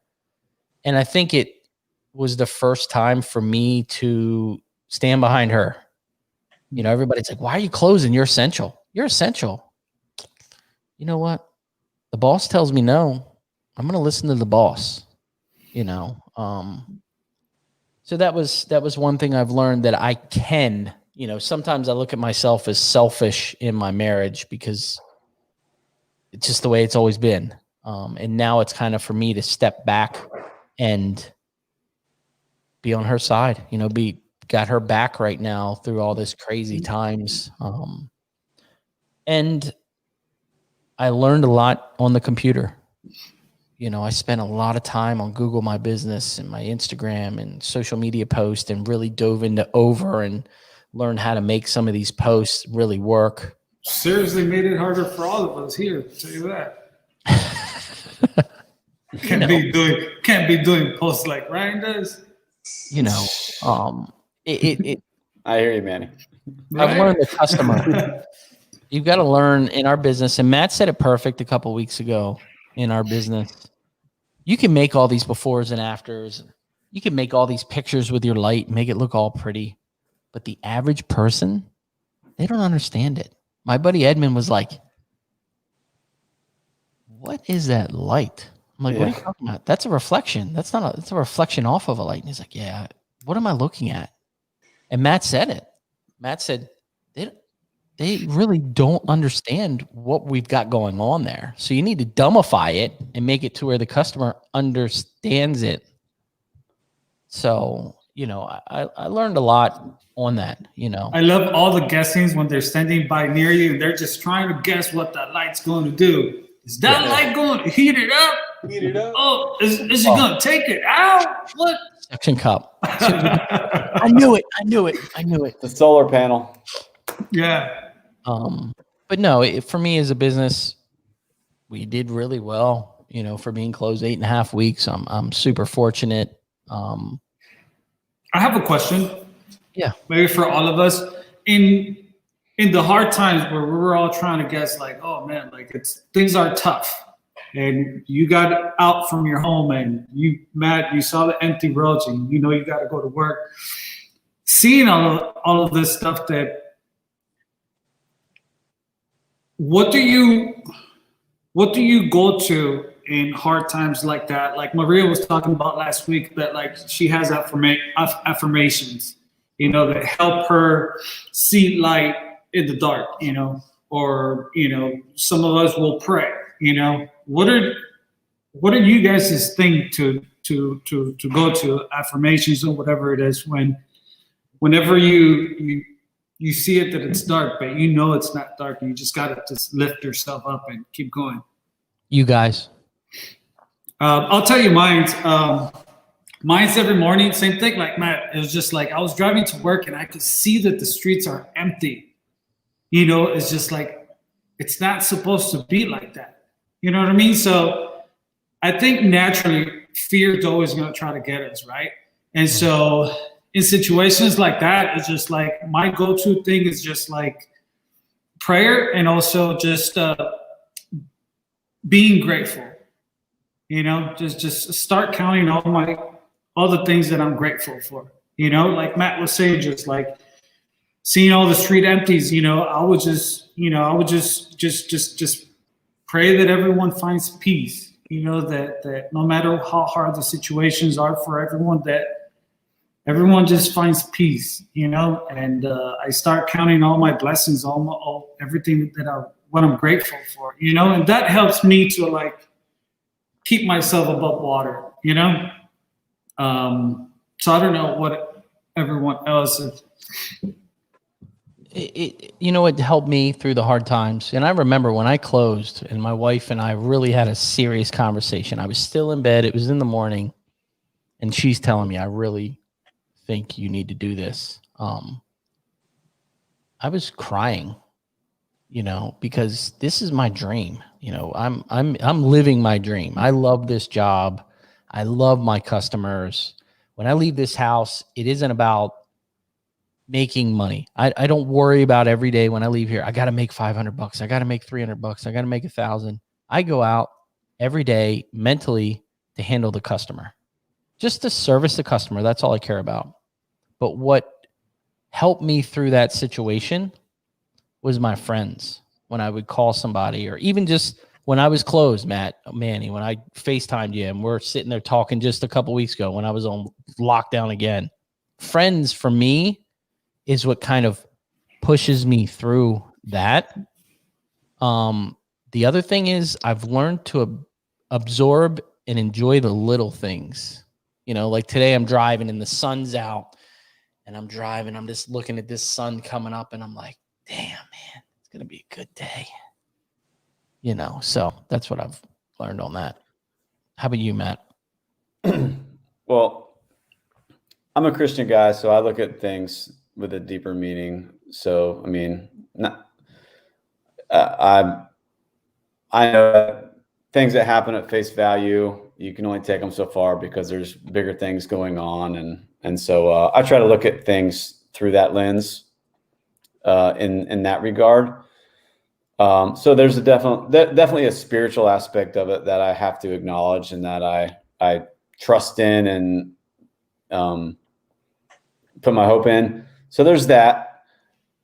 And I think it was the first time for me to stand behind her. You know, everybody's like, why are you closing? You're essential. You're essential. You know what? The boss tells me no. I'm going to listen to the boss, you know? So that was one thing I've learned, that I can, you know, sometimes I look at myself as selfish in my marriage because it's just the way it's always been. And now it's kind of for me to step back and be on her side, you know, got her back right now through all this crazy times. And I learned a lot on the computer. You know, I spent a lot of time on Google My Business and my Instagram and social media posts, and really dove into and learned how to make some of these posts really work. Seriously made it harder for all of us here, I'll tell you that. Can't be doing posts like Ryan does. You know, I hear you, Manny. I've learned the customer. You've got to learn in our business, and Matt said it perfect a couple weeks ago. In our business, you can make all these befores and afters. You can make all these pictures with your light, make it look all pretty. But the average person, they don't understand it. My buddy Edmund was like, what is that light? I'm like, what are you talking about? That's a reflection. It's a reflection off of a light. And he's like, yeah, what am I looking at? And Matt said it. Matt said, they really don't understand what we've got going on there. So you need to dumbify it and make it to where the customer understands it. So, I learned a lot on that, I love all the guessings when they're standing by near you and they're just trying to guess what that light's going to do. Is that light going to heat it up? Heat it up. Oh, is it going to take it out? What? Suction cup. I knew it. The solar panel. Yeah. But no, for me as a business, we did really well, for being closed 8.5 weeks. I'm super fortunate. I have a question. Yeah. Maybe for all of us in the hard times where we were all trying to guess, like, oh man, like things are tough, and you got out from your home, and you saw the empty roads, and you got to go to work. Seeing all of this stuff, what do you go to in hard times like that? Like Maria was talking about last week, that like she has affirmations, that help her see light in the dark, or some of us will pray. What are you guys' thing to go to affirmations or whatever it is whenever you see it that it's dark, but it's not dark, and you just gotta just lift yourself up and keep going? You guys. I'll tell you mine's. Mine's every morning, same thing like Matt. It was just like I was driving to work and I could see that the streets are empty. It's just like, it's not supposed to be like that. You know what I mean? So I think naturally fear is always going to try to get us, right? And so in situations like that, it's just like my go-to thing is just like prayer, and also just being grateful. Just start counting all the things that I'm grateful for. Like Matt was saying, just like seeing all the street empties, I would just pray that everyone finds peace. That no matter how hard the situations are for everyone, that everyone just finds peace. And I start counting all my blessings, all everything what I'm grateful for. And that helps me to like keep myself above water. So I don't know what everyone else is. It helped me through the hard times. And I remember when I closed and my wife and I really had a serious conversation. I was still in bed. It was in the morning. And she's telling me, I really think you need to do this. I was crying, because this is my dream. I'm living my dream. I love this job. I love my customers. When I leave this house, it isn't about making money. I don't worry about every day when I leave here, I got to make $500. I got to make $300. I got to make $1,000. I go out every day mentally to handle the customer, just to service the customer. That's all I care about. But what helped me through that situation was my friends. When I would call somebody, or even just when I was closed, Manny, when I FaceTimed you and we're sitting there talking just a couple weeks ago when I was on lockdown again, friends for me is what kind of pushes me through that. The other thing is I've learned to absorb and enjoy the little things. Like today I'm driving and the sun's out and I'm driving. I'm just looking at this sun coming up and I'm like, damn, man, it's going to be a good day. So that's what I've learned on that. How about you, Matt? Well, I'm a Christian guy, so I look at things with a deeper meaning. So, I mean, I know that things that happen at face value, you can only take them so far because there's bigger things going on. And so I try to look at things through that lens in that regard. So there's definitely a spiritual aspect of it that I have to acknowledge and that I trust in and put my hope in. So there's that.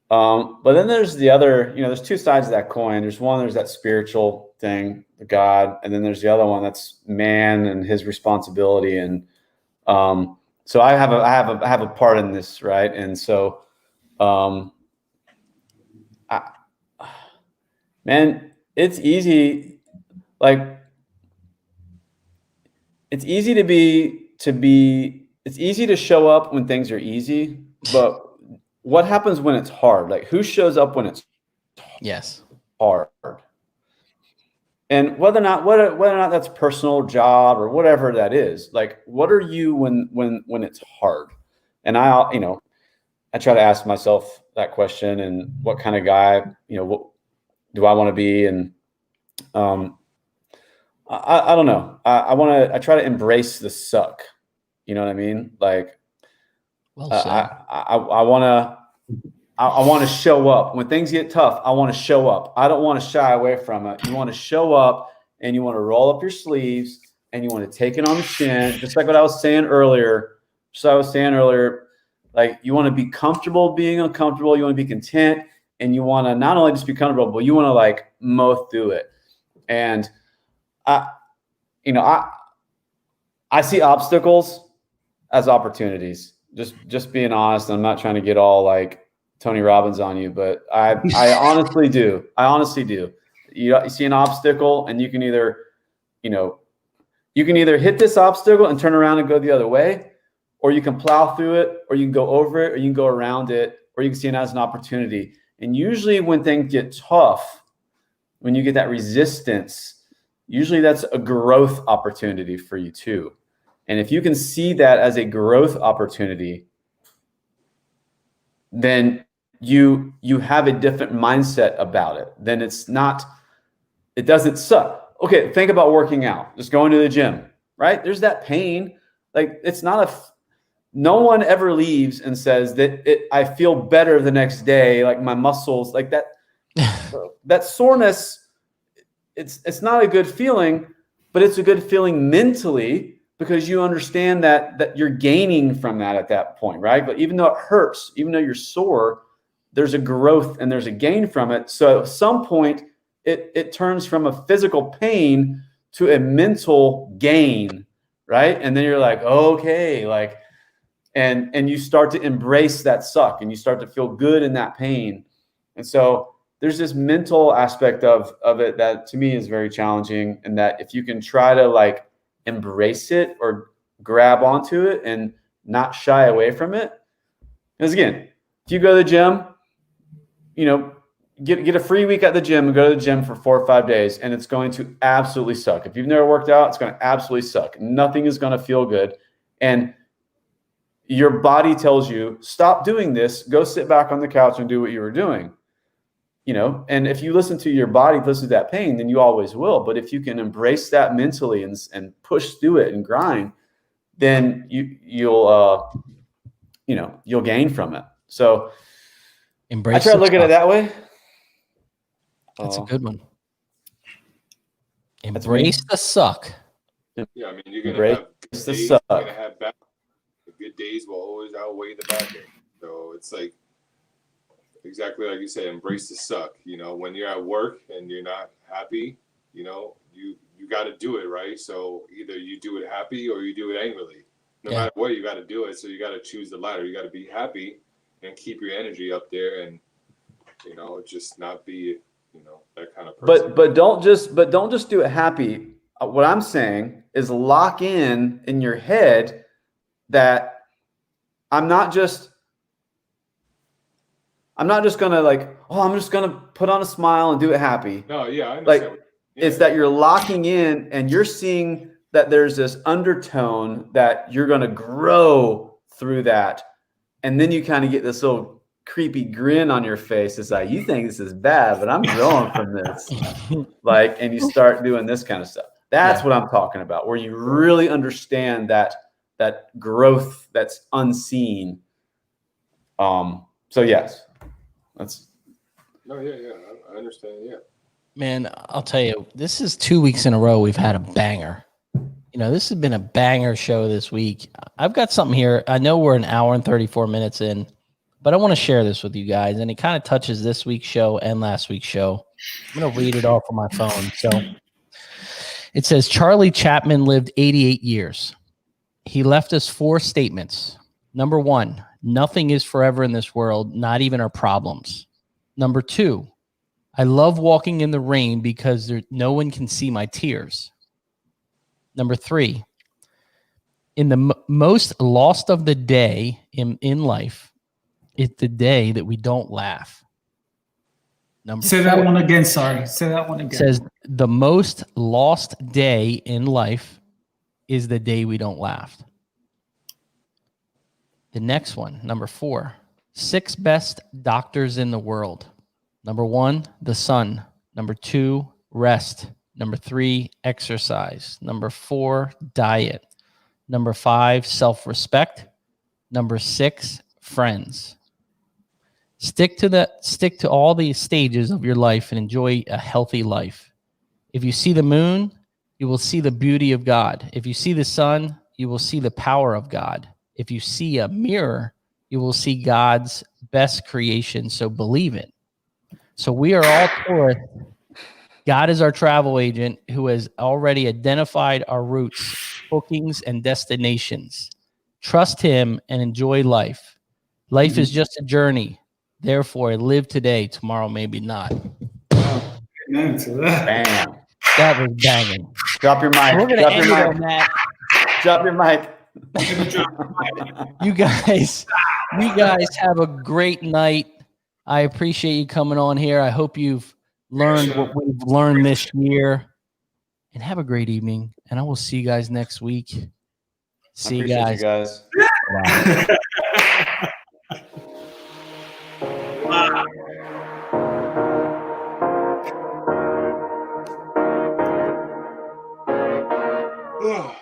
But then there's the other, there's two sides of that coin. There's that spiritual thing, God, and then there's the other one that's man and his responsibility. And so I have a part in this, right? And so man, it's easy. Like, it's easy to be it's easy to show up when things are easy, but what happens when it's hard? Like, who shows up when it's hard? And whether or not that's personal, job, or whatever that is, like, what are you when it's hard? And I try to ask myself that question, and what kind of guy, what do I want to be? And I don't know. I try to embrace the suck. You know what I mean? Like, I want to show up when things get tough. I want to show up. I don't want to shy away from it. You want to show up, and you want to roll up your sleeves, and you want to take it on the chin, just like what I was saying earlier. Like, you want to be comfortable being uncomfortable. You want to be content, and you want to not only just be comfortable, but you want to like mow through it. And I see obstacles as opportunities. Just being honest. I'm not trying to get all like Tony Robbins on you, but I honestly do. I honestly do. You see an obstacle, and you can either hit this obstacle and turn around and go the other way, or you can plow through it, or you can go over it, or you can go around it, or you can see it as an opportunity. And usually when things get tough, when you get that resistance, usually that's a growth opportunity for you too. And if you can see that as a growth opportunity, then you have a different mindset about it. Then it doesn't suck. Okay, think about working out, just going to the gym, right? There's that pain. Like, no one ever leaves and says that I feel better the next day, like my muscles, like that. That soreness, it's not a good feeling, but it's a good feeling mentally, because you understand that you're gaining from that at that point, right? But even though it hurts, even though you're sore, there's a growth and there's a gain from it. So at some point, it turns from a physical pain to a mental gain, right? And then you're like, okay, like, and you start to embrace that suck, and you start to feel good in that pain. And so there's this mental aspect of it that to me is very challenging, and that if you can try to like embrace it or grab onto it and not shy away from it. Because again, if you go to the gym, get a free week at the gym and go to the gym for 4 or 5 days, and it's going to absolutely suck. If you've never worked out, it's going to absolutely suck. Nothing is going to feel good. And your body tells you, stop doing this, go sit back on the couch and do what you were doing. And if you listen to your body, listen to that pain, then you always will. But if you can embrace that mentally and push through it and grind, then you'll gain from it. So I try to look at it that way. That's a good one. Embrace the suck. Yeah, I mean, you're gonna have days, you're gonna have bad. The good days will always outweigh the bad days. So it's like, exactly like you said, embrace the suck. When you're at work and you're not happy, you got to do it, right? So either you do it happy or you do it angrily. No matter what, you got to do it. So you got to choose the latter. You got to be happy and keep your energy up there, and just not be that kind of person. But don't just do it happy. What I'm saying is lock in your head that I'm not just gonna like, I'm just gonna put on a smile and do it happy. No, yeah, I understand. Like, it's that you're locking in and you're seeing that there's this undertone that you're gonna grow through that, and then you kind of get this little creepy grin on your face. It's like, you think this is bad, but I'm growing from this. Like, and you start doing this kind of stuff. That's what I'm talking about, where you really understand that growth that's unseen. So yes. I understand. Yeah, man, I'll tell you, this is 2 weeks in a row we've had a banger. This has been a banger show this week. I've got something here. I know we're an hour and 34 minutes in, but I want to share this with you guys, and it kind of touches this week's show and last week's show. I'm going to read it off on my phone. So it says, Charlie Chapman lived 88 years. He left us 4 statements. Number 1, nothing is forever in this world, not even our problems. Number 2, I love walking in the rain because no one can see my tears. Number 3, in the most lost of the day in life, it's the day that we don't laugh. Say that one again. Sorry. Say that one again. Says the most lost day in life is the day we don't laugh. The next one, number 4, 6 best doctors in the world. Number 1, the sun. Number 2, rest. Number 3, exercise. Number 4, diet. Number 5, self-respect. Number 6, friends. Stick to all the stages of your life and enjoy a healthy life. If you see the moon, you will see the beauty of God. If you see the sun, you will see the power of God. If you see a mirror, you will see God's best creation. So believe it. So we are all tourists. God is our travel agent who has already identified our routes, bookings, and destinations. Trust him and enjoy life. Life is just a journey. Therefore, live today. Tomorrow, maybe not. Amen to that. Bam. That was banging. Drop your mic. We're going to end it on that. Drop your mic. You guys have a great night. I appreciate you coming on here. I hope you've learned what we've learned this year. And have a great evening. And I will see you guys next week. See you guys. Bye. Ugh.